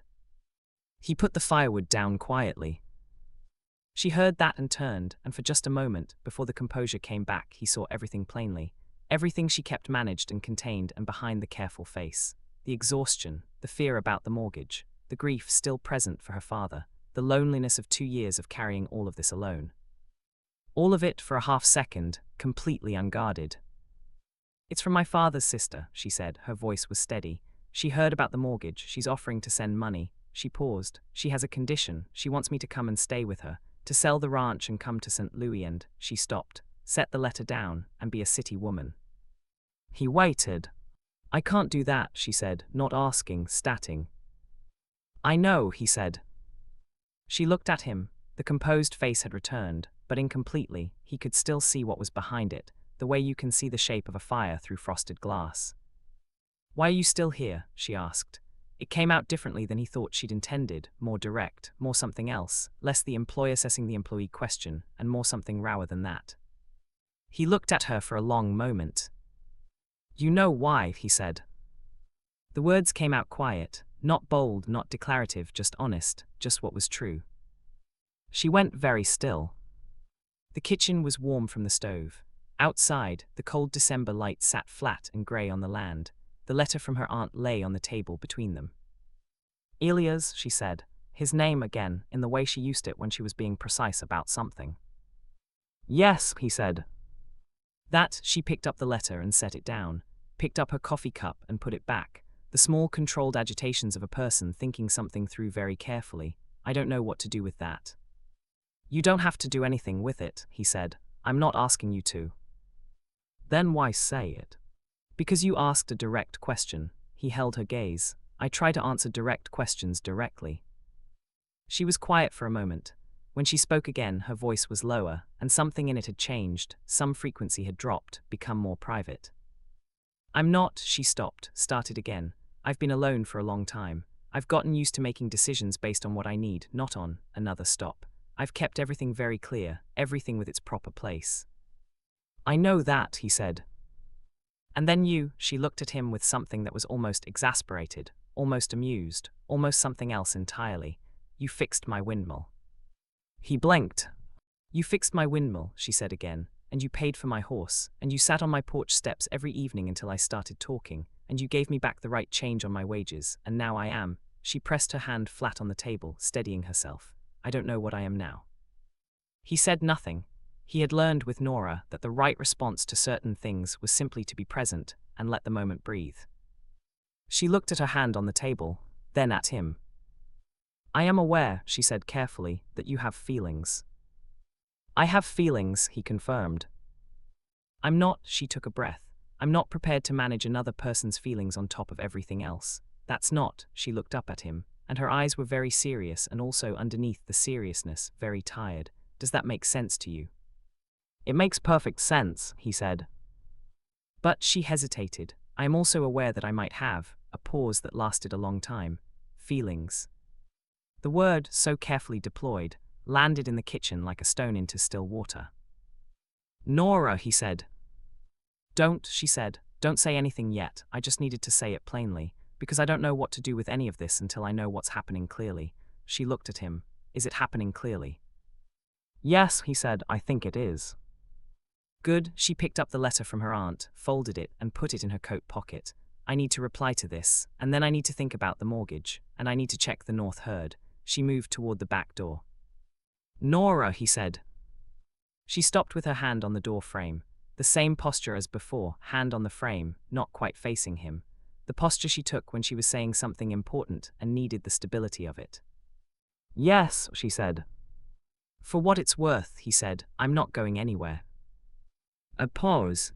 He put the firewood down quietly. She heard that and turned, and for just a moment, before the composure came back, he saw everything plainly. Everything she kept managed and contained and behind the careful face. The exhaustion, the fear about the mortgage, the grief still present for her father, the loneliness of 2 years of carrying all of this alone. All of it for a half-second, completely unguarded. "It's from my father's sister," she said. Her voice was steady. "She heard about the mortgage. She's offering to send money." She paused. "She has a condition. She wants me to come and stay with her, to sell the ranch and come to St. Louis and," she stopped, "set the letter down and be a city woman." He waited. "I can't do that," she said, not asking, statting. "I know," he said. She looked at him. The composed face had returned, but incompletely. He could still see what was behind it, the way you can see the shape of a fire through frosted glass. "Why are you still here?" she asked. It came out differently than he thought she'd intended, more direct, more something else, less the employee assessing the employee question, and more something rower than that. He looked at her for a long moment. "You know why," he said. The words came out quiet, not bold, not declarative, just honest, just what was true. She went very still. The kitchen was warm from the stove. Outside, the cold December light sat flat and grey on the land. The letter from her aunt lay on the table between them. "Elias," she said, his name again, in the way she used it when she was being precise about something. "Yes," he said. That, she picked up the letter and set it down, picked up her coffee cup and put it back, the small controlled agitations of a person thinking something through very carefully. "I don't know what to do with that." "You don't have to do anything with it," he said. "I'm not asking you to." "Then why say it?" "Because you asked a direct question." He held her gaze. "I try to answer direct questions directly." She was quiet for a moment. When she spoke again, her voice was lower, and something in it had changed. Some frequency had dropped, become more private. "I'm not," she stopped, started again. "I've been alone for a long time. I've gotten used to making decisions based on what I need, not on," another stop. "I've kept everything very clear, everything with its proper place." "I know that," he said. "And then you," she looked at him with something that was almost exasperated, almost amused, almost something else entirely. "You fixed my windmill." He blinked. "You fixed my windmill," she said again, "and you paid for my horse, and you sat on my porch steps every evening until I started talking, and you gave me back the right change on my wages, and now I am," she pressed her hand flat on the table, steadying herself, "I don't know what I am now." He said nothing. He had learned with Nora that the right response to certain things was simply to be present and let the moment breathe. She looked at her hand on the table, then at him. "I am aware," she said carefully, "that you have feelings." "I have feelings," he confirmed. "I'm not," she took a breath, "I'm not prepared to manage another person's feelings on top of everything else. That's not," she looked up at him, and her eyes were very serious and also underneath the seriousness, very tired. "Does that make sense to you?" "It makes perfect sense," he said. But she hesitated. "I am also aware that I might have," a pause that lasted a long time, "feelings." The word, so carefully deployed, landed in the kitchen like a stone into still water. "Nora," he said. "Don't," she said. "Don't say anything yet. I just needed to say it plainly, because I don't know what to do with any of this until I know what's happening clearly." She looked at him. "Is it happening clearly?" "Yes," he said, "I think it is." "Good." She picked up the letter from her aunt, folded it, and put it in her coat pocket. "I need to reply to this, and then I need to think about the mortgage, and I need to check the North Herd." She moved toward the back door. "Nora," he said. She stopped with her hand on the door frame. The same posture as before, hand on the frame, not quite facing him. The posture she took when she was saying something important and needed the stability of it. "Yes," she said. "For what it's worth," he said, "I'm not going anywhere." A pause.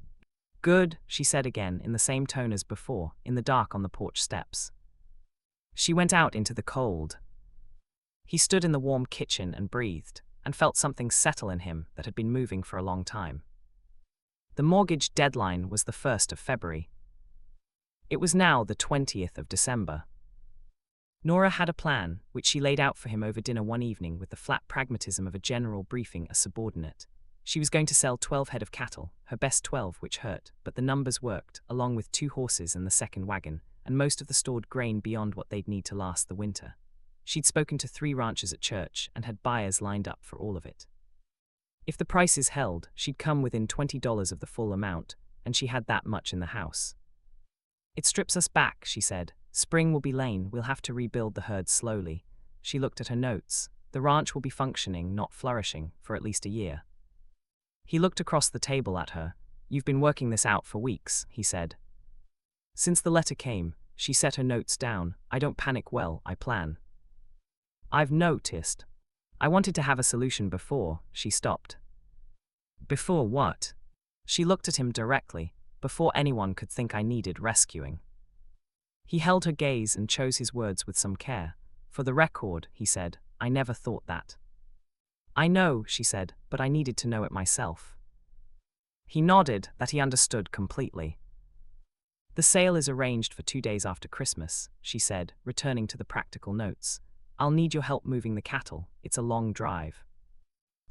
"Good," she said again, in the same tone as before, in the dark on the porch steps. She went out into the cold. He stood in the warm kitchen and breathed, and felt something settle in him that had been moving for a long time. The mortgage deadline was the 1st of February. It was now the 20th of December. Nora had a plan, which she laid out for him over dinner one evening with the flat pragmatism of a general briefing a subordinate. She was going to sell 12 head of cattle, her best 12, which hurt, but the numbers worked, along with 2 horses and the second wagon, and most of the stored grain beyond what they'd need to last the winter. She'd spoken to 3 ranchers at church and had buyers lined up for all of it. If the prices held, she'd come within $20 of the full amount, and she had that much in the house. "It strips us back," she said, Spring will be late, we'll have to rebuild the herd slowly. She looked at her notes. The ranch will be functioning, not flourishing, for at least a year. He looked across the table at her. You've been working this out for weeks, he said. Since the letter came, she set her notes down. I don't panic well, I plan. I've noticed. I wanted to have a solution before. She stopped. Before what? She looked at him directly. Before anyone could think I needed rescuing. He held her gaze and chose his words with some care. For the record, he said, I never thought that. I know, she said, but I needed to know it myself. He nodded, that he understood completely. The sale is arranged for 2 days after Christmas, she said, returning to the practical notes. I'll need your help moving the cattle. It's a long drive.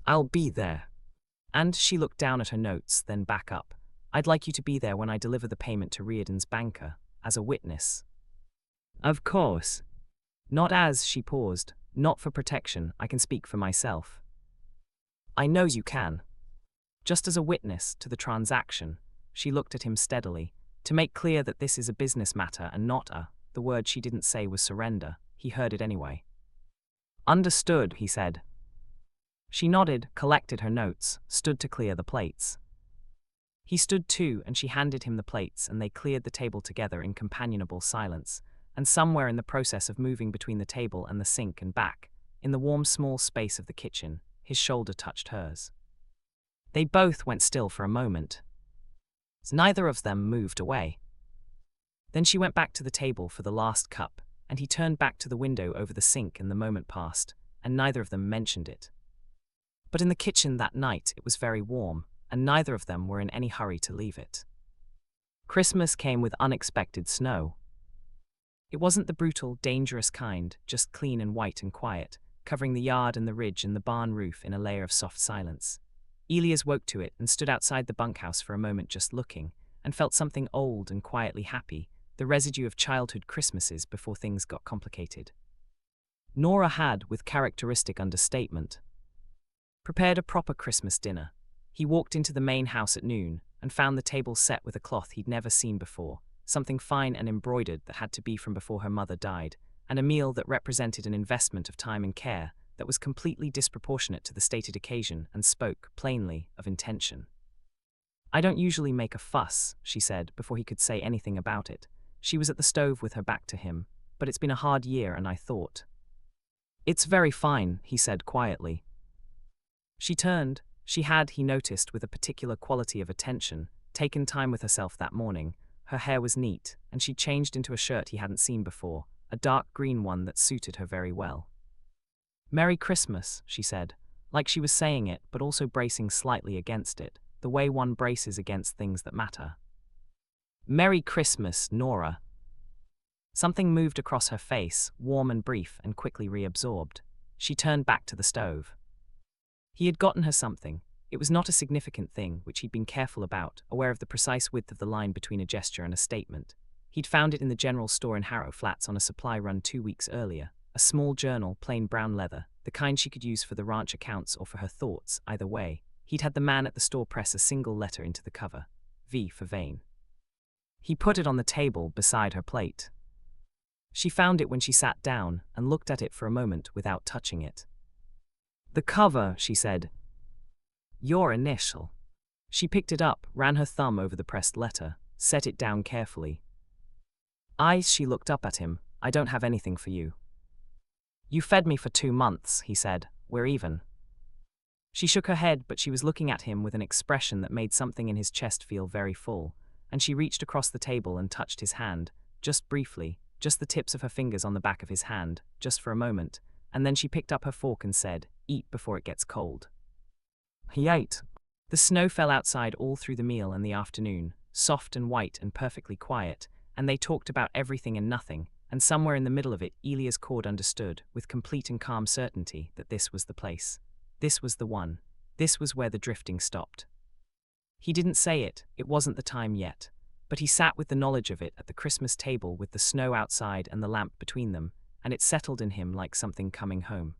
I'll be there. And she looked down at her notes, then back up. I'd like you to be there when I deliver the payment to Riordan's banker, as a witness. Of course. Not as, she paused. Not for protection, I can speak for myself. I know you can. Just as a witness to the transaction, she looked at him steadily, to make clear that this is a business matter and not the word she didn't say was surrender. He heard it anyway. Understood, he said. She nodded, collected her notes, stood to clear the plates. He stood too, and she handed him the plates, and they cleared the table together in companionable silence, and somewhere in the process of moving between the table and the sink and back, in the warm small space of the kitchen, his shoulder touched hers. They both went still for a moment. Neither of them moved away. Then she went back to the table for the last cup, and he turned back to the window over the sink, and the moment passed, and neither of them mentioned it. But in the kitchen that night it was very warm, and neither of them were in any hurry to leave it. Christmas came with unexpected snow. It wasn't the brutal, dangerous kind, just clean and white and quiet, covering the yard and the ridge and the barn roof in a layer of soft silence. Elias woke to it and stood outside the bunkhouse for a moment just looking, and felt something old and quietly happy, the residue of childhood Christmases before things got complicated. Nora had, with characteristic understatement, prepared a proper Christmas dinner. He walked into the main house at noon and found the table set with a cloth he'd never seen before, something fine and embroidered that had to be from before her mother died, and a meal that represented an investment of time and care that was completely disproportionate to the stated occasion and spoke, plainly, of intention. I don't usually make a fuss, she said, before he could say anything about it. She was at the stove with her back to him, but it's been a hard year and I thought. It's very fine, he said quietly. She turned. She had, he noticed, with a particular quality of attention, taken time with herself that morning. Her hair was neat, and she'd changed into a shirt he hadn't seen before, a dark green one that suited her very well. Merry Christmas, she said, like she was saying it but also bracing slightly against it, the way one braces against things that matter. Merry Christmas, Nora. Something moved across her face, warm and brief and quickly reabsorbed. She turned back to the stove. He had gotten her something. It was not a significant thing, which he'd been careful about, aware of the precise width of the line between a gesture and a statement. He'd found it in the general store in Harrow Flats on a supply run 2 weeks earlier. A small journal, plain brown leather, the kind she could use for the ranch accounts or for her thoughts, either way. He'd had the man at the store press a single letter into the cover. V for Vane. He put it on the table beside her plate. She found it when she sat down and looked at it for a moment without touching it. The cover, she said. Your initial. She picked it up, ran her thumb over the pressed letter, set it down carefully. She looked up at him. I don't have anything for you. You fed me for 2 months, he said. We're even. She shook her head, but she was looking at him with an expression that made something in his chest feel very full, and she reached across the table and touched his hand, just briefly, just the tips of her fingers on the back of his hand, just for a moment, and then she picked up her fork and said, Eat before it gets cold. He ate. The snow fell outside all through the meal and the afternoon, soft and white and perfectly quiet, and they talked about everything and nothing, and somewhere in the middle of it Elias Cord understood, with complete and calm certainty, that this was the place. This was the one. This was where the drifting stopped. He didn't say it, it wasn't the time yet, but he sat with the knowledge of it at the Christmas table with the snow outside and the lamp between them, and it settled in him like something coming home.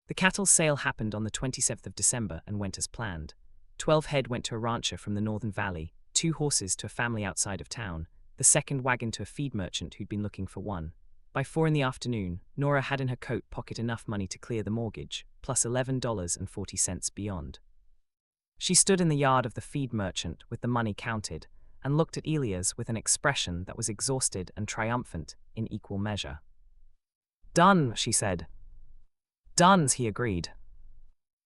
The cattle sale happened on the 27th of December and went as planned. 12 head went to a rancher from the Northern Valley, 2 horses to a family outside of town, the second wagon to a feed merchant who'd been looking for one. By 4 in the afternoon, Nora had in her coat pocket enough money to clear the mortgage, plus $11.40 beyond. She stood in the yard of the feed merchant with the money counted, and looked at Elias with an expression that was exhausted and triumphant in equal measure. "Done," she said. "Done," he agreed.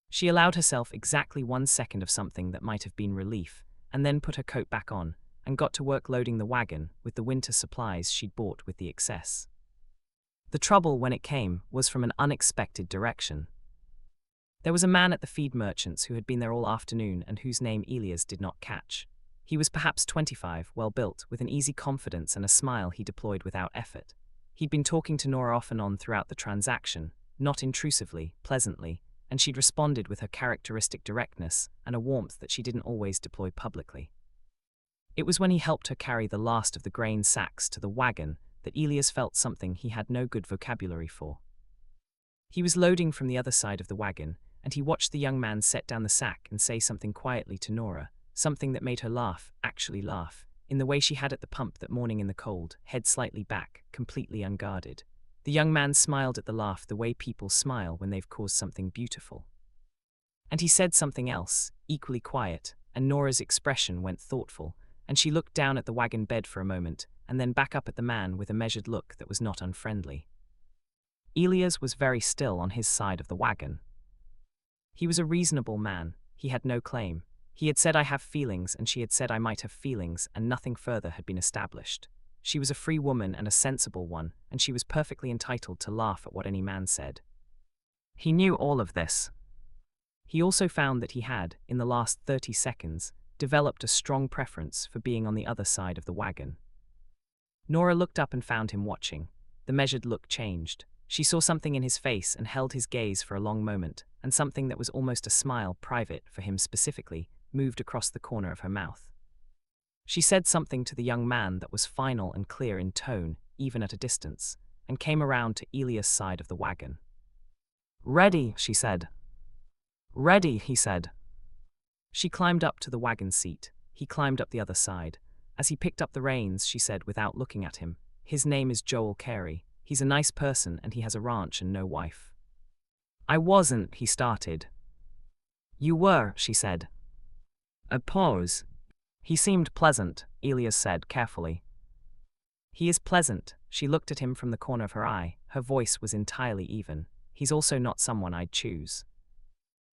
She allowed herself exactly 1 second of something that might have been relief, and then put her coat back on, and got to work loading the wagon with the winter supplies she'd bought with the excess. The trouble, when it came, was from an unexpected direction. There was a man at the feed merchant's who had been there all afternoon and whose name Elias did not catch. He was perhaps 25, well-built, with an easy confidence and a smile he deployed without effort. He'd been talking to Nora off and on throughout the transaction, not intrusively, pleasantly, and she'd responded with her characteristic directness and a warmth that she didn't always deploy publicly. It was when he helped her carry the last of the grain sacks to the wagon that Elias felt something he had no good vocabulary for. He was loading from the other side of the wagon, and he watched the young man set down the sack and say something quietly to Nora, something that made her laugh, actually laugh, in the way she had at the pump that morning in the cold, head slightly back, completely unguarded. The young man smiled at the laugh the way people smile when they've caused something beautiful. And he said something else, equally quiet, and Nora's expression went thoughtful, and she looked down at the wagon bed for a moment, and then back up at the man with a measured look that was not unfriendly. Elias was very still on his side of the wagon. He was a reasonable man. He had no claim. He had said, "I have feelings," and she had said, "I might have feelings," and nothing further had been established. She was a free woman and a sensible one, and she was perfectly entitled to laugh at what any man said. He knew all of this. He also found that he had, in the last 30 seconds, developed a strong preference for being on the other side of the wagon. Nora looked up and found him watching. The measured look changed. She saw something in his face and held his gaze for a long moment, and something that was almost a smile, private for him specifically, moved across the corner of her mouth. She said something to the young man that was final and clear in tone, even at a distance, and came around to Elias' side of the wagon. "Ready," she said. "Ready," he said. She climbed up to the wagon seat. He climbed up the other side. As he picked up the reins, she said without looking at him, "His name is Joel Carey. He's a nice person and he has a ranch and no wife." "I wasn't," he started. "You were," she said. A pause. "He seemed pleasant," Elias said carefully. "He is pleasant." She looked at him from the corner of her eye. Her voice was entirely even. "He's also not someone I'd choose."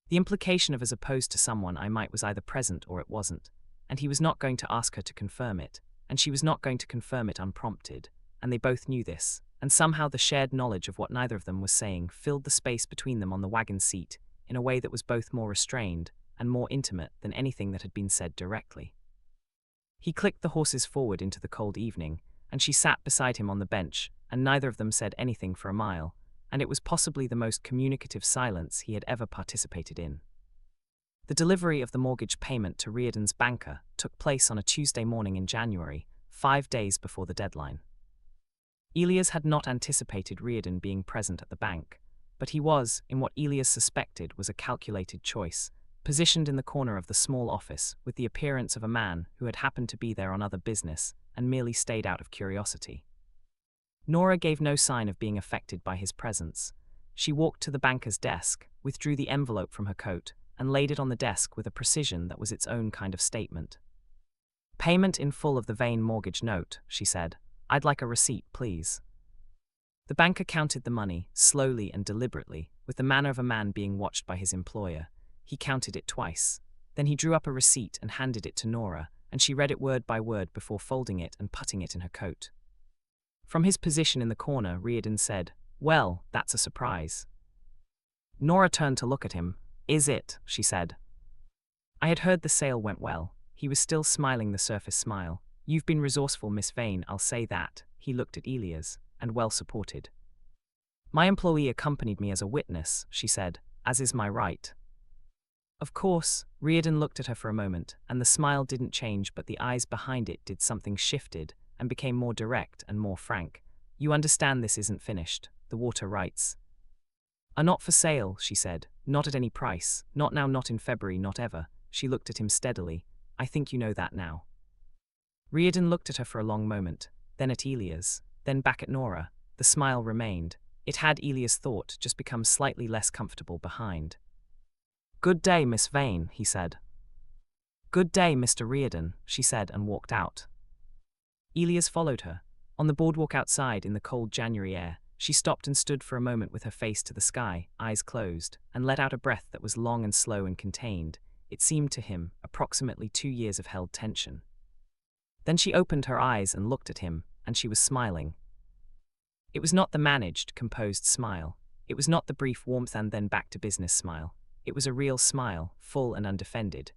The implication of "as opposed to someone I might" was either present or it wasn't, and he was not going to ask her to confirm it, and she was not going to confirm it unprompted, and they both knew this, and somehow the shared knowledge of what neither of them was saying filled the space between them on the wagon seat in a way that was both more restrained and more intimate than anything that had been said directly. He clicked the horses forward into the cold evening, and she sat beside him on the bench, and neither of them said anything for a mile, and it was possibly the most communicative silence he had ever participated in. The delivery of the mortgage payment to Reardon's banker took place on a Tuesday morning in January, 5 days before the deadline. Elias had not anticipated Reardon being present at the bank, but he was, in what Elias suspected was a calculated choice, positioned in the corner of the small office with the appearance of a man who had happened to be there on other business and merely stayed out of curiosity. Nora gave no sign of being affected by his presence. She walked to the banker's desk, withdrew the envelope from her coat, and laid it on the desk with a precision that was its own kind of statement. "Payment in full of the Vane mortgage note," she said. "I'd like a receipt, please." The banker counted the money, slowly and deliberately, with the manner of a man being watched by his employer. He counted it twice. Then he drew up a receipt and handed it to Nora, and she read it word by word before folding it and putting it in her coat. From his position in the corner, Reardon said, "Well, that's a surprise." Nora turned to look at him. "Is it?" she said. "I had heard the sale went well." He was still smiling the surface smile. "You've been resourceful, Miss Vane, I'll say that." He looked at Elias, "and well supported." "My employee accompanied me as a witness," she said, "as is my right." "Of course." Reardon looked at her for a moment, and the smile didn't change, but the eyes behind it did something, shifted, and became more direct and more frank. "You understand this isn't finished. The water rights are not for sale," she said. "Not at any price. Not now, not in February, not ever." She looked at him steadily. "I think you know that now." Reardon looked at her for a long moment, then at Elias, then back at Nora. The smile remained. It had, Elias thought, just become slightly less comfortable behind. "Good day, Miss Vane," he said. "Good day, Mr. Reardon," she said and walked out. Elias followed her. On the boardwalk outside in the cold January air, she stopped and stood for a moment with her face to the sky, eyes closed, and let out a breath that was long and slow and contained. It seemed to him approximately 2 years of held tension. Then she opened her eyes and looked at him, and she was smiling. It was not the managed, composed smile. It was not the brief warmth and then back to business smile. It was a real smile, full and undefended.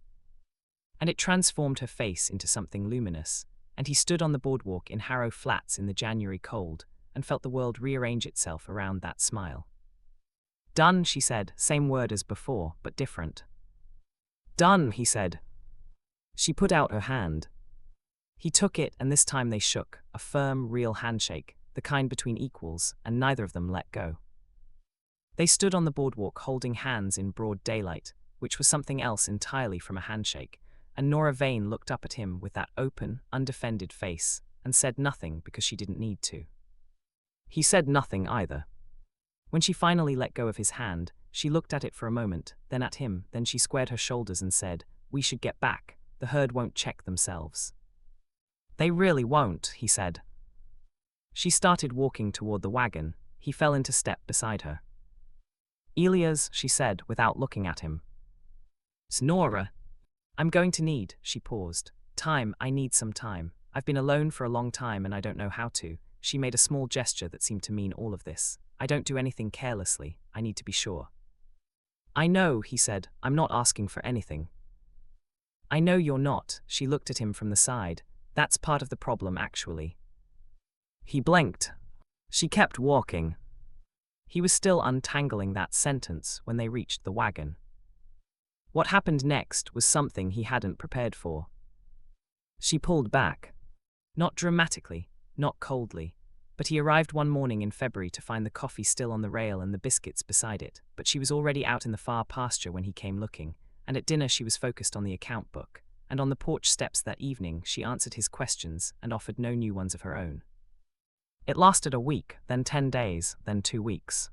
And it transformed her face into something luminous, and he stood on the boardwalk in Harrow Flats in the January cold, and felt the world rearrange itself around that smile. "Done," she said, same word as before, but different. "Done," he said. She put out her hand. He took it, and this time they shook, a firm, real handshake, the kind between equals, and neither of them let go. They stood on the boardwalk holding hands in broad daylight, which was something else entirely from a handshake, and Nora Vane looked up at him with that open, undefended face, and said nothing because she didn't need to. He said nothing either. When she finally let go of his hand, she looked at it for a moment, then at him, then she squared her shoulders and said, "We should get back. The herd won't check themselves." "They really won't," he said. She started walking toward the wagon. He fell into step beside her. "Elias," she said, without looking at him. "It's Nora. I'm going to need," she paused. "Time, I need some time. I've been alone for a long time and I don't know how to." She made a small gesture that seemed to mean all of this. "I don't do anything carelessly. I need to be sure." "I know," he said. "I'm not asking for anything." "I know you're not." She looked at him from the side. "That's part of the problem, actually." He blinked. She kept walking. He was still untangling that sentence when they reached the wagon. What happened next was something he hadn't prepared for. She pulled back. Not dramatically, not coldly, but he arrived one morning in February to find the coffee still on the rail and the biscuits beside it, but she was already out in the far pasture when he came looking, and at dinner she was focused on the account book, and on the porch steps that evening she answered his questions and offered no new ones of her own. It lasted a week, then 10 days, then 2 weeks.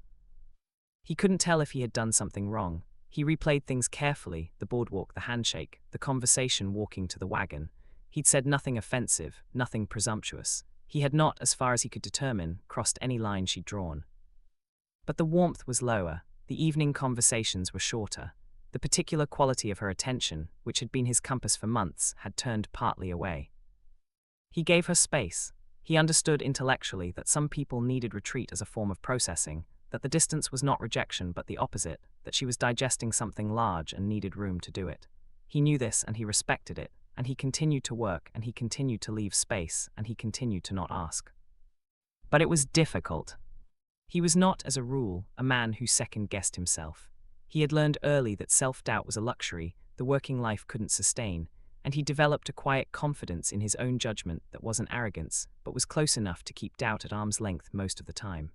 He couldn't tell if he had done something wrong. He replayed things carefully, the boardwalk, the handshake, the conversation walking to the wagon. He'd said nothing offensive, nothing presumptuous. He had not, as far as he could determine, crossed any line she'd drawn. But the warmth was lower, the evening conversations were shorter. The particular quality of her attention, which had been his compass for months, had turned partly away. He gave her space. He understood intellectually that some people needed retreat as a form of processing, that the distance was not rejection but the opposite, that she was digesting something large and needed room to do it. He knew this and he respected it, and he continued to work and he continued to leave space and he continued to not ask. But it was difficult. He was not, as a rule, a man who second-guessed himself. He had learned early that self-doubt was a luxury the working life couldn't sustain, and he developed a quiet confidence in his own judgment that wasn't arrogance, but was close enough to keep doubt at arm's length most of the time.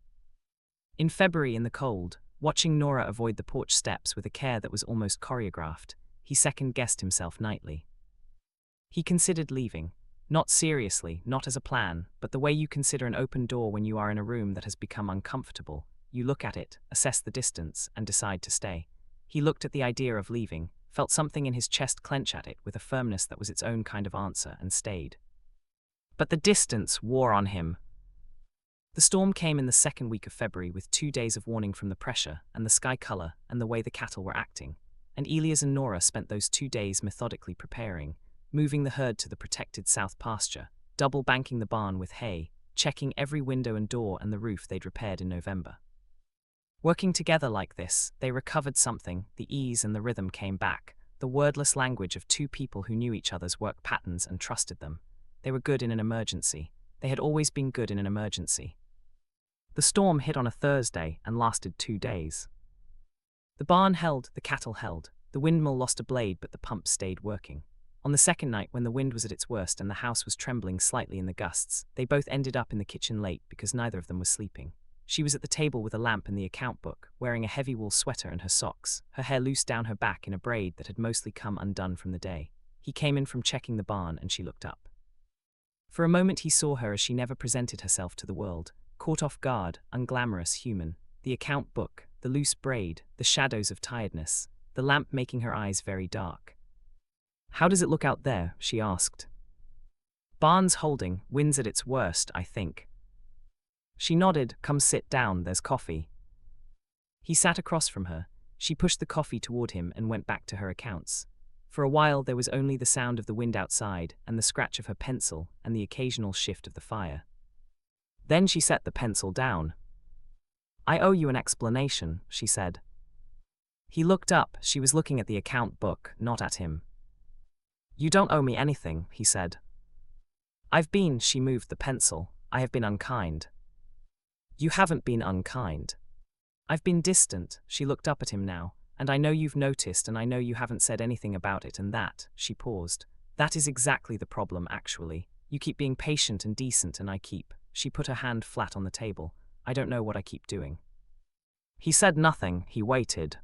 In February in the cold, watching Nora avoid the porch steps with a care that was almost choreographed, he second-guessed himself nightly. He considered leaving, not seriously, not as a plan, but the way you consider an open door when you are in a room that has become uncomfortable. You look at it, assess the distance, and decide to stay. He looked at the idea of leaving, felt something in his chest clench at it with a firmness that was its own kind of answer, and stayed. But the distance wore on him. The storm came in the second week of February with 2 days of warning from the pressure and the sky color and the way the cattle were acting, and Elias and Nora spent those 2 days methodically preparing, moving the herd to the protected south pasture, double banking the barn with hay, checking every window and door and the roof they'd repaired in November. Working together like this, they recovered something, the ease and the rhythm came back, the wordless language of 2 people who knew each other's work patterns and trusted them. They were good in an emergency. They had always been good in an emergency. The storm hit on a Thursday and lasted 2 days. The barn held, the cattle held, the windmill lost a blade but the pump stayed working. On the second night, when the wind was at its worst and the house was trembling slightly in the gusts, they both ended up in the kitchen late because neither of them was sleeping. She was at the table with a lamp and the account book, wearing a heavy wool sweater and her socks, her hair loose down her back in a braid that had mostly come undone from the day. He came in from checking the barn and she looked up. For a moment he saw her as she never presented herself to the world, caught off guard, unglamorous human, the account book, the loose braid, the shadows of tiredness, the lamp making her eyes very dark. "How does it look out there?" she asked. "Barnes holding, wins at its worst, I think." She nodded. "Come sit down, there's coffee." He sat across from her. She pushed the coffee toward him and went back to her accounts. For a while there was only the sound of the wind outside and the scratch of her pencil and the occasional shift of the fire. Then she set the pencil down. "I owe you an explanation," she said. He looked up. She was looking at the account book, not at him. "You don't owe me anything," he said. She moved the pencil. "I have been unkind." "You haven't been unkind." "I've been distant." She looked up at him now. "And I know you've noticed, and I know you haven't said anything about it, and that," she paused, "that is exactly the problem, actually. You keep being patient and decent, and I keep," she put her hand flat on the table, "I don't know what I keep doing." He said nothing. He waited.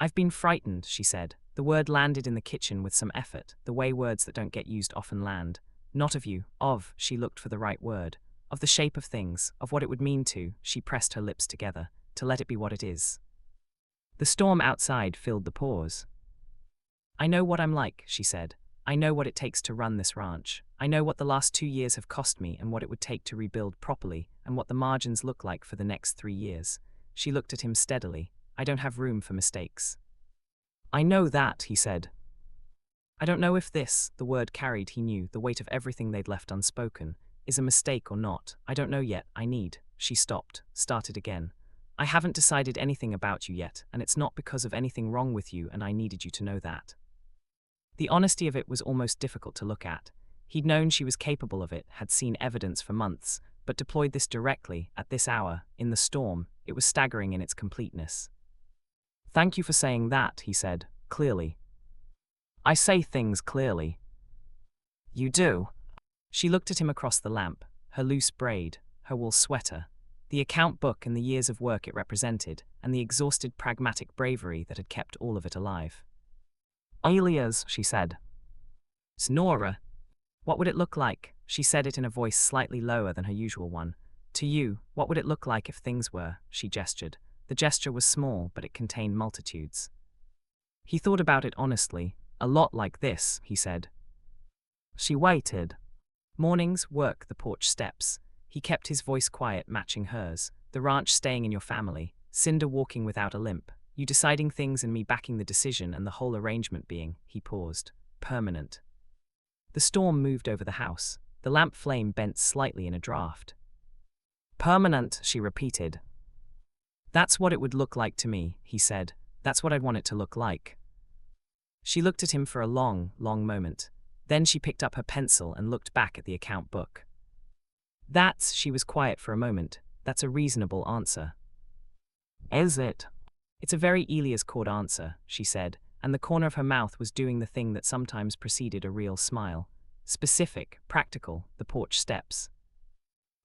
"I've been frightened," she said. The word landed in the kitchen with some effort, the way words that don't get used often land. "Not of you, of," she looked for the right word, "of the shape of things, of what it would mean to," she pressed her lips together, "to let it be what it is." The storm outside filled the pause. "I know what I'm like," she said. "I know what it takes to run this ranch. I know what the last 2 years have cost me and what it would take to rebuild properly and what the margins look like for the next 3 years. She looked at him steadily. "I don't have room for mistakes." "I know that," he said. "I don't know if this," the word carried, he knew, the weight of everything they'd left unspoken, "is a mistake or not. I don't know yet. I need." She stopped, started again. "I haven't decided anything about you yet, and it's not because of anything wrong with you, and I needed you to know that." The honesty of it was almost difficult to look at. He'd known she was capable of it, had seen evidence for months, but deployed this directly, at this hour, in the storm, it was staggering in its completeness. "Thank you for saying that," he said, clearly. "I say things clearly." "You do?" She looked at him across the lamp, her loose braid, her wool sweater, the account book and the years of work it represented, and the exhausted pragmatic bravery that had kept all of it alive. "Alias," she said. "Nora. What would it look like?" She said it in a voice slightly lower than her usual one. "To you, what would it look like if things were?" She gestured. The gesture was small, but it contained multitudes. He thought about it honestly. "A lot like this," he said. She waited. "Mornings, work, the porch steps." He kept his voice quiet, matching hers. "The ranch staying in your family. Cinder walking without a limp. You deciding things and me backing the decision, and the whole arrangement being," he paused, "permanent." The storm moved over the house. The lamp flame bent slightly in a draft. "Permanent," she repeated. "That's what it would look like to me," he said. "That's what I'd want it to look like." She looked at him for a long, long moment. Then she picked up her pencil and looked back at the account book. She was quiet for a moment. "That's a reasonable answer." "Is it?" "It's a very Elias Cord answer," she said, and the corner of her mouth was doing the thing that sometimes preceded a real smile. "Specific, practical, the porch steps."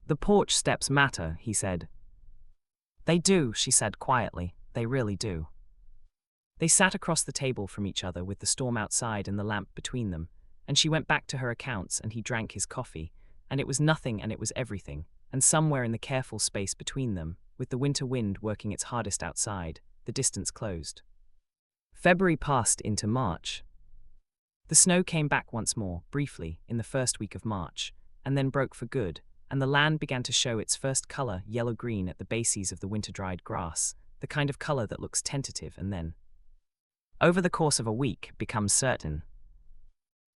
"The porch steps matter," he said. "They do," she said quietly. "They really do." They sat across the table from each other with the storm outside and the lamp between them, and she went back to her accounts and he drank his coffee, and it was nothing and it was everything, and somewhere in the careful space between them, with the winter wind working its hardest outside, the distance closed. February passed into March. The snow came back once more, briefly, in the first week of March, and then broke for good, and the land began to show its first color, yellow-green at the bases of the winter-dried grass, the kind of color that looks tentative and then, over the course of a week, becomes certain.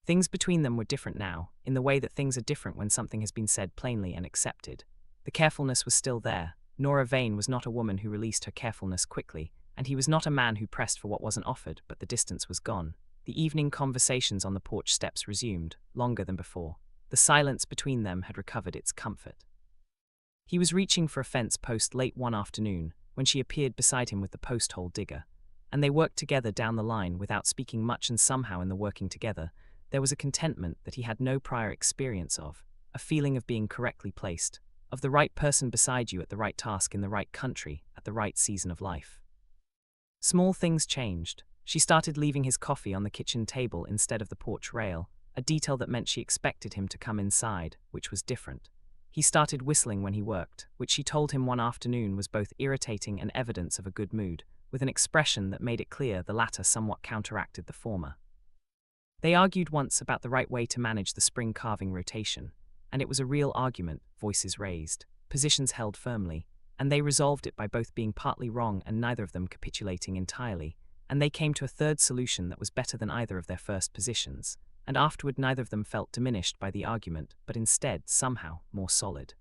Things between them were different now, in the way that things are different when something has been said plainly and accepted. The carefulness was still there. Nora Vane was not a woman who released her carefulness quickly, and he was not a man who pressed for what wasn't offered, but the distance was gone. The evening conversations on the porch steps resumed, longer than before. The silence between them had recovered its comfort. He was reaching for a fence post late one afternoon, when she appeared beside him with the post-hole digger, and they worked together down the line without speaking much, and somehow in the working together, there was a contentment that he had no prior experience of, a feeling of being correctly placed, of the right person beside you at the right task in the right country, at the right season of life. Small things changed. She started leaving his coffee on the kitchen table instead of the porch rail, a detail that meant she expected him to come inside, which was different. He started whistling when he worked, which she told him one afternoon was both irritating and evidence of a good mood, with an expression that made it clear the latter somewhat counteracted the former. They argued once about the right way to manage the spring carving rotation, and it was a real argument, voices raised, positions held firmly, and they resolved it by both being partly wrong and neither of them capitulating entirely, and they came to a third solution that was better than either of their first positions, and afterward neither of them felt diminished by the argument, but instead, somehow, more solid.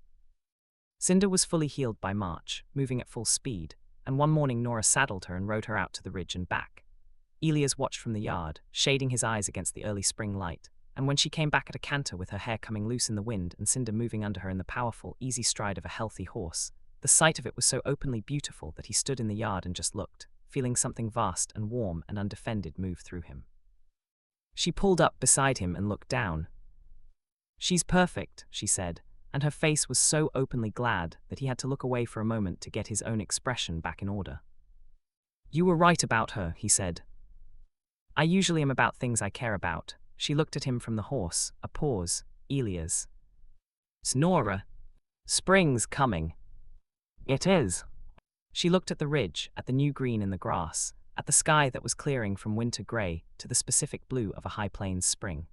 Cinder was fully healed by March, moving at full speed, and one morning Nora saddled her and rode her out to the ridge and back. Elias watched from the yard, shading his eyes against the early spring light, and when she came back at a canter with her hair coming loose in the wind and Cinder moving under her in the powerful, easy stride of a healthy horse, the sight of it was so openly beautiful that he stood in the yard and just looked, feeling something vast and warm and undefended move through him. She pulled up beside him and looked down. "She's perfect," she said, and her face was so openly glad that he had to look away for a moment to get his own expression back in order. "You were right about her," he said. "I usually am about things I care about." She looked at him from the horse, a pause, Elias. "It's Nora. Spring's coming." "It is." She looked at the ridge, at the new green in the grass, at the sky that was clearing from winter grey to the specific blue of a high plains spring.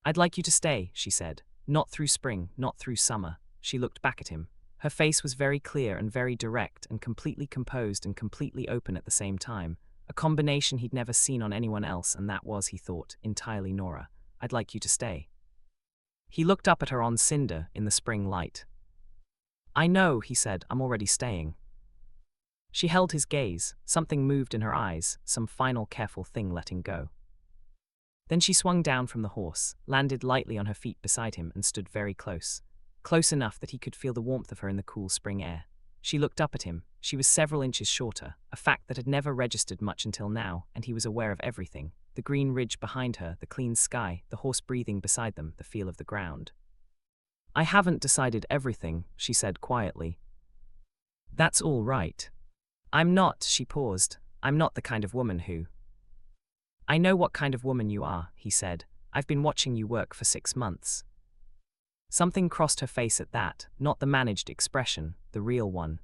"I'd like you to stay," she said. "Not through spring, not through summer." She looked back at him. Her face was very clear and very direct and completely composed and completely open at the same time, a combination he'd never seen on anyone else, and that was, he thought, entirely Nora. "I'd like you to stay." He looked up at her on Cinder in the spring light. "I know," he said, "I'm already staying." She held his gaze, something moved in her eyes, some final careful thing letting go. Then she swung down from the horse, landed lightly on her feet beside him and stood very close enough that he could feel the warmth of her in the cool spring air. She looked up at him. She was several inches shorter, a fact that had never registered much until now, and he was aware of everything: the green ridge behind her, the clean sky, the horse breathing beside them, the feel of the ground. "I haven't decided everything," she said quietly. "That's all right. I'm not," she paused, "I'm not the kind of woman who—" "I know what kind of woman you are," he said. "I've been watching you work for 6 months. Something crossed her face at that, not the managed expression, the real one.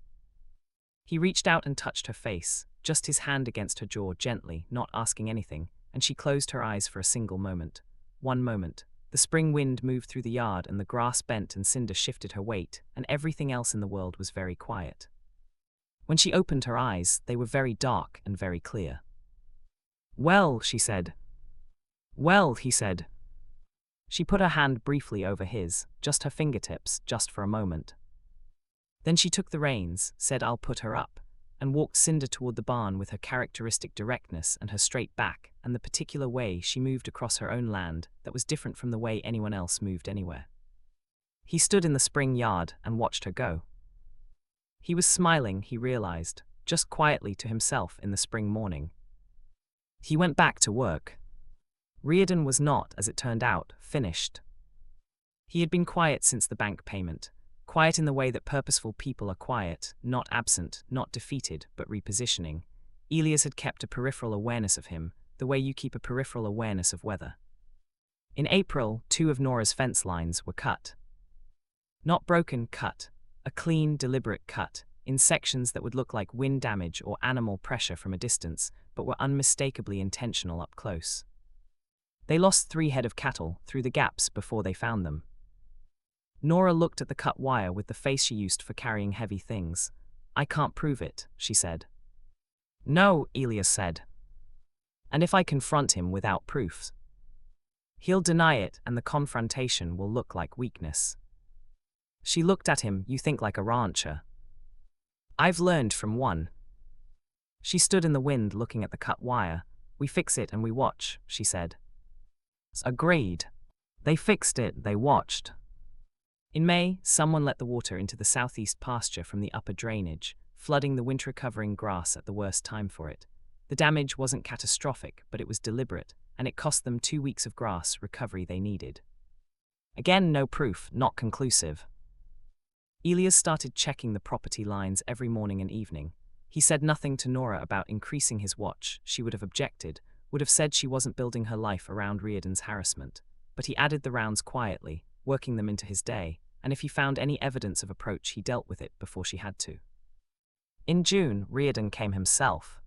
He reached out and touched her face, just his hand against her jaw gently, not asking anything, and she closed her eyes for a single moment. One moment. The spring wind moved through the yard and the grass bent and Cinder shifted her weight, and everything else in the world was very quiet. When she opened her eyes, they were very dark and very clear. "Well," she said. "Well," he said. She put her hand briefly over his, just her fingertips, just for a moment. Then she took the reins, said, "I'll put her up," and walked Cinder toward the barn with her characteristic directness and her straight back and the particular way she moved across her own land that was different from the way anyone else moved anywhere. He stood in the spring yard and watched her go. He was smiling, he realized, just quietly to himself in the spring morning. He went back to work. Reardon was not, as it turned out, finished. He had been quiet since the bank payment, quiet in the way that purposeful people are quiet, not absent, not defeated, but repositioning. Elias had kept a peripheral awareness of him, the way you keep a peripheral awareness of weather. In April, 2 of Nora's fence lines were cut. Not broken, cut. A clean, deliberate cut, in sections that would look like wind damage or animal pressure from a distance, but were unmistakably intentional up close. They lost 3 head of cattle through the gaps before they found them. Nora looked at the cut wire with the face she used for carrying heavy things. "I can't prove it," she said. "No," Elias said. "And if I confront him without proofs, he'll deny it and the confrontation will look like weakness." She looked at him. "You think like a rancher." "I've learned from one." She stood in the wind looking at the cut wire. "We fix it and we watch," she said. Agreed. They fixed it, they watched. In May, someone let the water into the southeast pasture from the upper drainage, flooding the winter-covering grass at the worst time for it. The damage wasn't catastrophic, but it was deliberate, and it cost them 2 weeks of grass recovery they needed. Again, no proof, not conclusive. Elias started checking the property lines every morning and evening. He said nothing to Nora about increasing his watch. She would have objected, would have said she wasn't building her life around Reardon's harassment. but he added the rounds quietly, working them into his day, and if he found any evidence of approach he dealt with it before she had to. In June, Reardon came himself.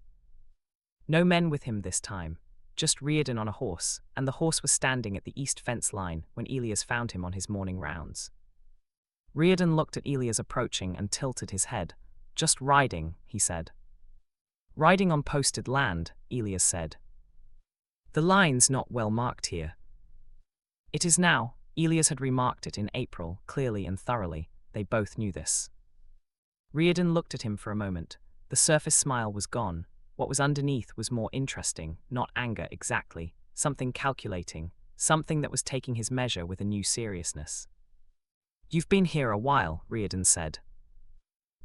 No men with him this time, just Reardon on a horse, and the horse was standing at the east fence line when Elias found him on his morning rounds. Reardon looked at Elias approaching and tilted his head. "Just riding," he said. "Riding on posted land," Elias said. "The line's not well marked here." It is now. Elias had remarked it in April, clearly and thoroughly. They both knew this. Reardon looked at him for a moment. The surface smile was gone. What was underneath was more interesting, not anger exactly, something calculating, something that was taking his measure with a new seriousness. "You've been here a while," Reardon said.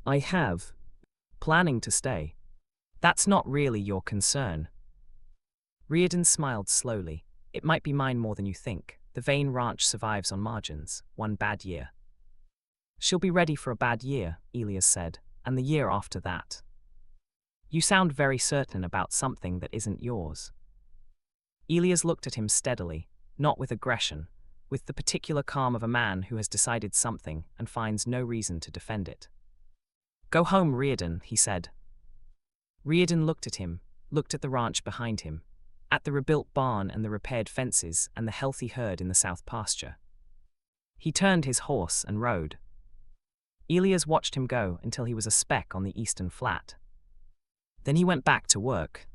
"I have. Planning to stay." "That's not really your concern." Reardon smiled slowly. "It might be mine more than you think. The Vane Ranch survives on margins, one bad year." "She'll be ready for a bad year," Elias said, "and the year after that." "You sound very certain about something that isn't yours." Elias looked at him steadily, not with aggression, with the particular calm of a man who has decided something and finds no reason to defend it. "Go home, Reardon," he said. Reardon looked at him, looked at the ranch behind him, at the rebuilt barn and the repaired fences and the healthy herd in the south pasture. He turned his horse and rode. Elias watched him go until he was a speck on the eastern flat. Then he went back to work.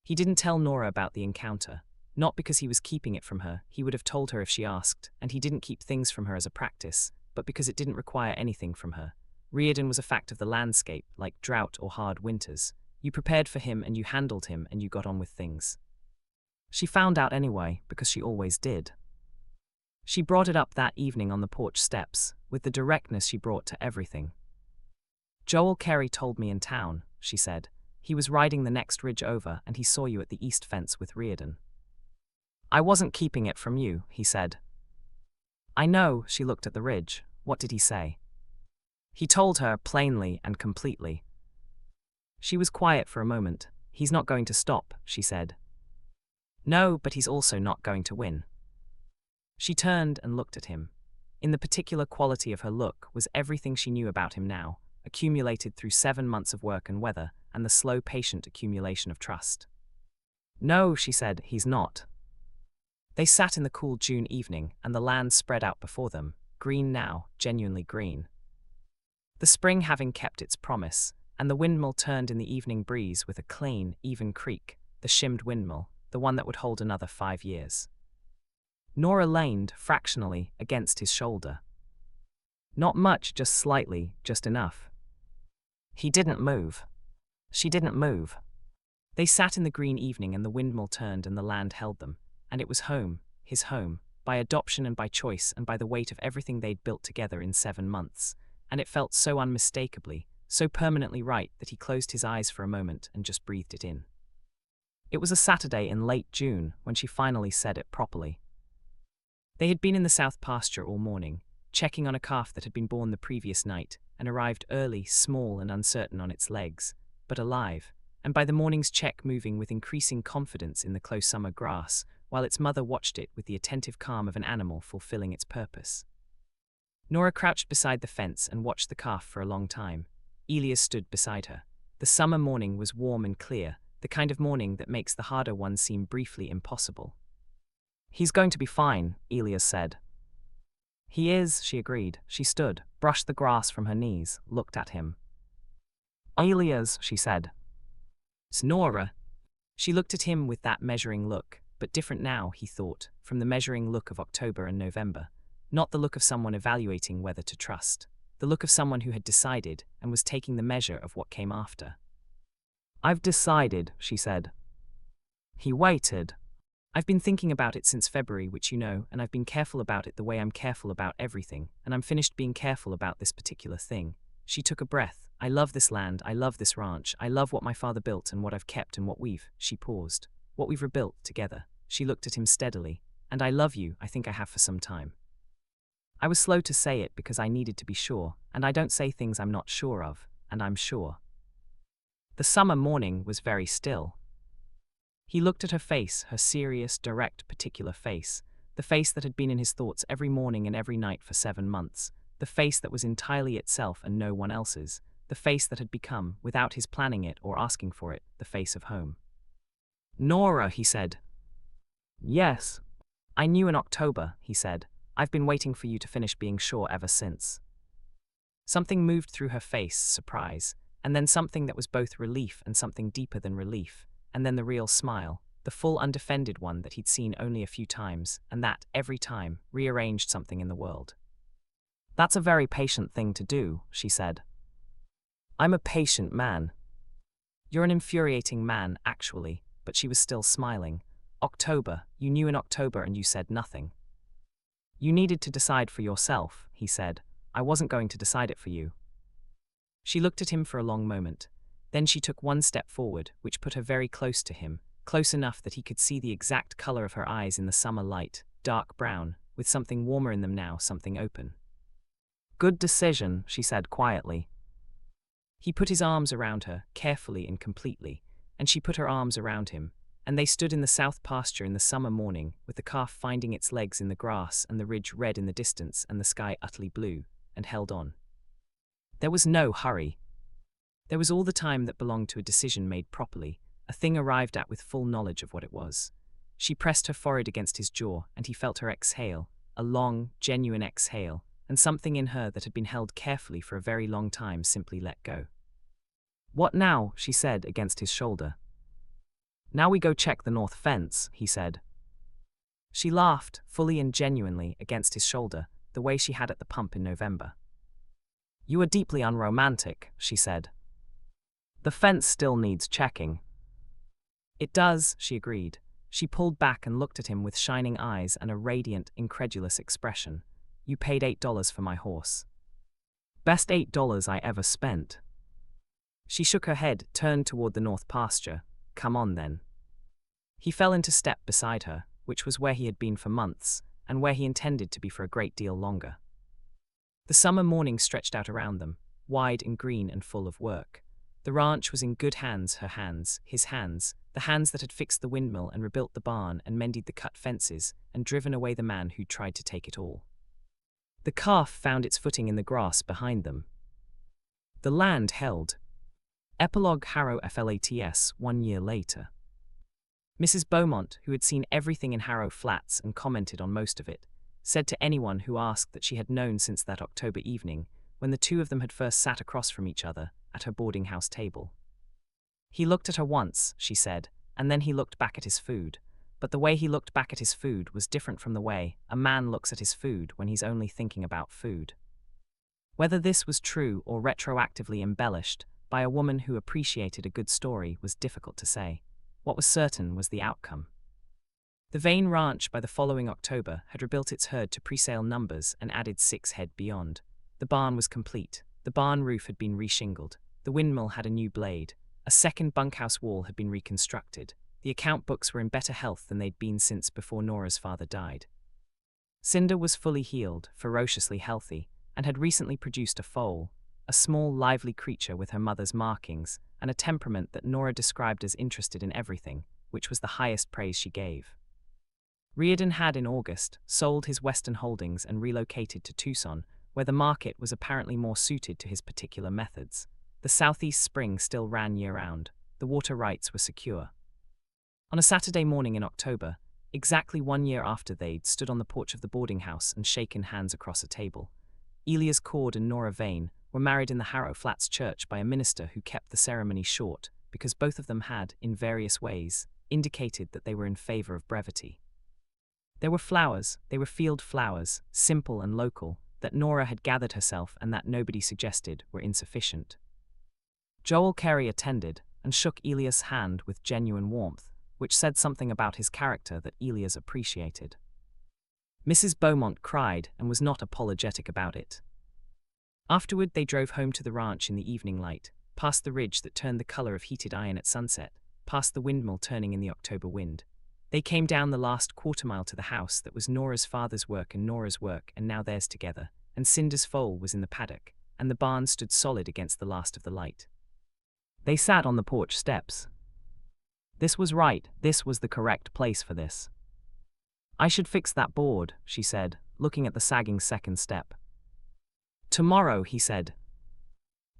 He didn't tell Nora about the encounter, not because he was keeping it from her, he would have told her if she asked, and he didn't keep things from her as a practice, but because it didn't require anything from her. Reardon was a fact of the landscape, like drought or hard winters. You prepared for him and you handled him and you got on with things. She found out anyway, because she always did. She brought it up that evening on the porch steps, with the directness she brought to everything. "Joel Carey told me in town," she said. "He was riding the next ridge over and he saw you at the east fence with Reardon." "I wasn't keeping it from you," he said. "I know," she looked at the ridge. "What did he say?" He told her, plainly and completely. She was quiet for a moment. "He's not going to stop," she said. "No, but he's also not going to win." She turned and looked at him. In the particular quality of her look was everything she knew about him now, accumulated through 7 months of work and weather, and the slow, patient accumulation of trust. "No," she said, "he's not." They sat in the cool June evening, and the land spread out before them, green now, genuinely green. The spring having kept its promise, and the windmill turned in the evening breeze with a clean, even creak, the shimmed windmill, the one that would hold another 5 years. Nora leaned, fractionally, against his shoulder. Not much, just slightly, just enough. He didn't move. She didn't move. They sat in the green evening and the windmill turned and the land held them, and it was home, his home, by adoption and by choice and by the weight of everything they'd built together in 7 months, and it felt so unmistakably, so permanently right that he closed his eyes for a moment and just breathed it in. It was a Saturday in late June when she finally said it properly. They had been in the south pasture all morning, checking on a calf that had been born the previous night, and arrived early, small and uncertain on its legs, but alive, and by the morning's check moving with increasing confidence in the close summer grass, while its mother watched it with the attentive calm of an animal fulfilling its purpose. Nora crouched beside the fence and watched the calf for a long time. Elias stood beside her. The summer morning was warm and clear, the kind of morning that makes the harder ones seem briefly impossible. "He's going to be fine," Elias said. "He is," she agreed. She stood, brushed the grass from her knees, looked at him. "Elias," she said. "It's Nora." She looked at him with that measuring look, but different now, he thought, from the measuring look of October and November. Not the look of someone evaluating whether to trust. The look of someone who had decided and was taking the measure of what came after. "I've decided," she said. He waited. "I've been thinking about it since February, which you know, and I've been careful about it the way I'm careful about everything, and I'm finished being careful about this particular thing." She took a breath. "I love this land, I love this ranch, I love what my father built and what I've kept and what we've," she paused, "what we've rebuilt together." She looked at him steadily. "And I love you, I think I have for some time." I was slow to say it because I needed to be sure, and I don't say things I'm not sure of, and I'm sure. The summer morning was very still. He looked at her face, her serious, direct, particular face, the face that had been in his thoughts every morning and every night for 7 months, the face that was entirely itself and no one else's, the face that had become, without his planning it or asking for it, the face of home. "Nora," he said. "Yes." "I knew in October," he said. "I've been waiting for you to finish being sure ever since." Something moved through her face, surprise, and then something that was both relief and something deeper than relief, and then the real smile, the full undefended one that he'd seen only a few times, and that, every time, rearranged something in the world. "That's a very patient thing to do," she said. "I'm a patient man." "You're an infuriating man, actually," but she was still smiling. "October, you knew in October and you said nothing." "You needed to decide for yourself," he said. "I wasn't going to decide it for you." She looked at him for a long moment. Then she took one step forward, which put her very close to him, close enough that he could see the exact color of her eyes in the summer light, dark brown, with something warmer in them now, something open. "Good decision," she said quietly. He put his arms around her, carefully and completely, and she put her arms around him, and they stood in the south pasture in the summer morning, with the calf finding its legs in the grass and the ridge red in the distance and the sky utterly blue, and held on. There was no hurry. There was all the time that belonged to a decision made properly, a thing arrived at with full knowledge of what it was. She pressed her forehead against his jaw, and he felt her exhale, a long, genuine exhale, and something in her that had been held carefully for a very long time simply let go. "What now?" she said against his shoulder. "Now we go check the north fence," he said. She laughed, fully and genuinely, against his shoulder, the way she had at the pump in November. "You are deeply unromantic," she said. "The fence still needs checking." "It does," she agreed. She pulled back and looked at him with shining eyes and a radiant, incredulous expression. "You paid $8 for my horse." "Best $8 I ever spent." She shook her head, turned toward the north pasture. "Come on then." He fell into step beside her, which was where he had been for months, and where he intended to be for a great deal longer. The summer morning stretched out around them, wide and green and full of work. The ranch was in good hands, her hands, his hands, the hands that had fixed the windmill and rebuilt the barn and mended the cut fences and driven away the man who'd tried to take it all. The calf found its footing in the grass behind them. The land held. Epilogue Harrow Flats 1 year later. Mrs. Beaumont, who had seen everything in Harrow Flats and commented on most of it, said to anyone who asked that she had known since that October evening, when the two of them had first sat across from each other, at her boarding house table. "He looked at her once," she said, "and then he looked back at his food. But the way he looked back at his food was different from the way a man looks at his food when he's only thinking about food." Whether this was true or retroactively embellished by a woman who appreciated a good story was difficult to say. What was certain was the outcome. The Vane Ranch by the following October had rebuilt its herd to presale numbers and added 6 head beyond. The barn was complete. The barn roof had been reshingled. The windmill had a new blade. A second bunkhouse wall had been reconstructed. The account books were in better health than they'd been since before Nora's father died. Cinder was fully healed, ferociously healthy, and had recently produced a foal, a small, lively creature with her mother's markings, and a temperament that Nora described as interested in everything, which was the highest praise she gave. Reardon had, in August, sold his Western holdings and relocated to Tucson, where the market was apparently more suited to his particular methods. The Southeast Spring still ran year-round. The water rights were secure. On a Saturday morning in October, exactly 1 year after they'd stood on the porch of the boarding house and shaken hands across a table, Elias Cord and Nora Vane were married in the Harrow Flats church by a minister who kept the ceremony short because both of them had, in various ways, indicated that they were in favor of brevity. There were flowers, they were field flowers, simple and local, that Nora had gathered herself and that nobody suggested were insufficient. Joel Carey attended and shook Elias' hand with genuine warmth, which said something about his character that Elias appreciated. Mrs. Beaumont cried and was not apologetic about it. Afterward they drove home to the ranch in the evening light, past the ridge that turned the color of heated iron at sunset, past the windmill turning in the October wind. They came down the last quarter-mile to the house that was Nora's father's work and Nora's work and now theirs together, and Cinder's foal was in the paddock, and the barn stood solid against the last of the light. They sat on the porch steps. This was right, this was the correct place for this. I should fix that board, she said, looking at the sagging second step. Tomorrow, he said.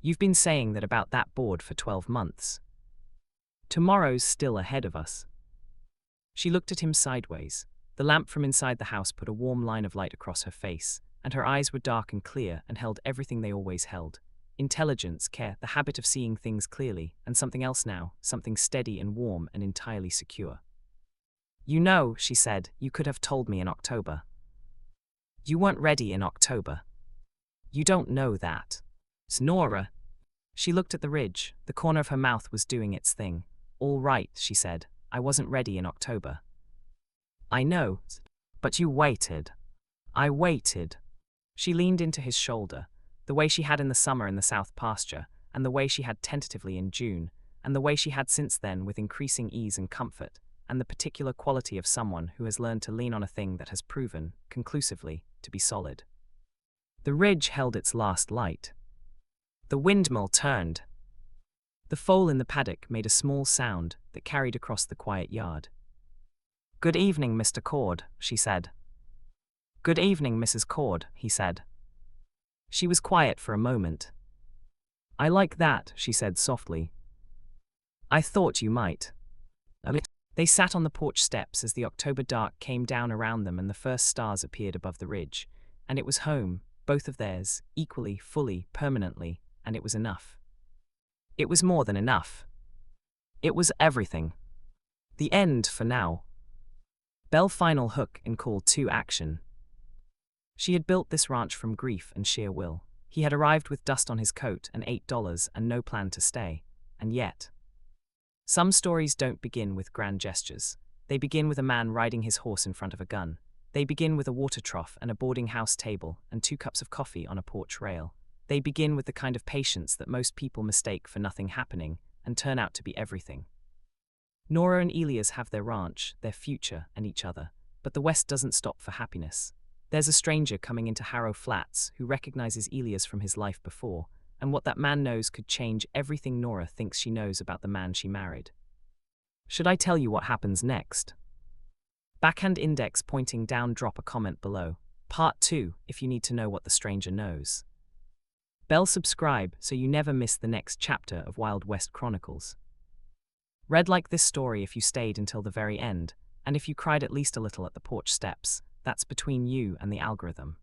You've been saying that about that board for 12 months. Tomorrow's still ahead of us. She looked at him sideways. The lamp from inside the house put a warm line of light across her face, and her eyes were dark and clear and held everything they always held. Intelligence, care, the habit of seeing things clearly, and something else now, something steady and warm and entirely secure. You know, she said, you could have told me in October. You weren't ready in October. You don't know that. It's Nora. She looked at the ridge. The corner of her mouth was doing its thing. All right, she said. I wasn't ready in October. I know. But you waited. I waited. She leaned into his shoulder, the way she had in the summer in the south pasture, and the way she had tentatively in June, and the way she had since then with increasing ease and comfort, and the particular quality of someone who has learned to lean on a thing that has proven, conclusively, to be solid. The ridge held its last light. The windmill turned. The foal in the paddock made a small sound that carried across the quiet yard. Good evening, Mr. Cord, she said. Good evening, Mrs. Cord, he said. She was quiet for a moment. I like that, she said softly. I thought you might. They sat on the porch steps as the October dark came down around them and the first stars appeared above the ridge. And it was home, both of theirs, equally, fully, permanently, and it was enough. It was more than enough. It was everything. The end for now. Bell final hook and call to action. She had built this ranch from grief and sheer will. He had arrived with dust on his coat and $8 and no plan to stay. And yet. Some stories don't begin with grand gestures. They begin with a man riding his horse in front of a gun. They begin with a water trough and a boarding house table and 2 cups of coffee on a porch rail. They begin with the kind of patience that most people mistake for nothing happening and turn out to be everything. Nora and Elias have their ranch, their future, and each other. But the West doesn't stop for happiness. There's a stranger coming into Harrow Flats who recognizes Elias from his life before, and what that man knows could change everything Nora thinks she knows about the man she married. Should I tell you what happens next? Backhand index pointing down, drop a comment below. Part 2, if you need to know what the stranger knows. Bell subscribe so you never miss the next chapter of Wild West Chronicles. Read like this story if you stayed until the very end, and if you cried at least a little at the porch steps, that's between you and the algorithm.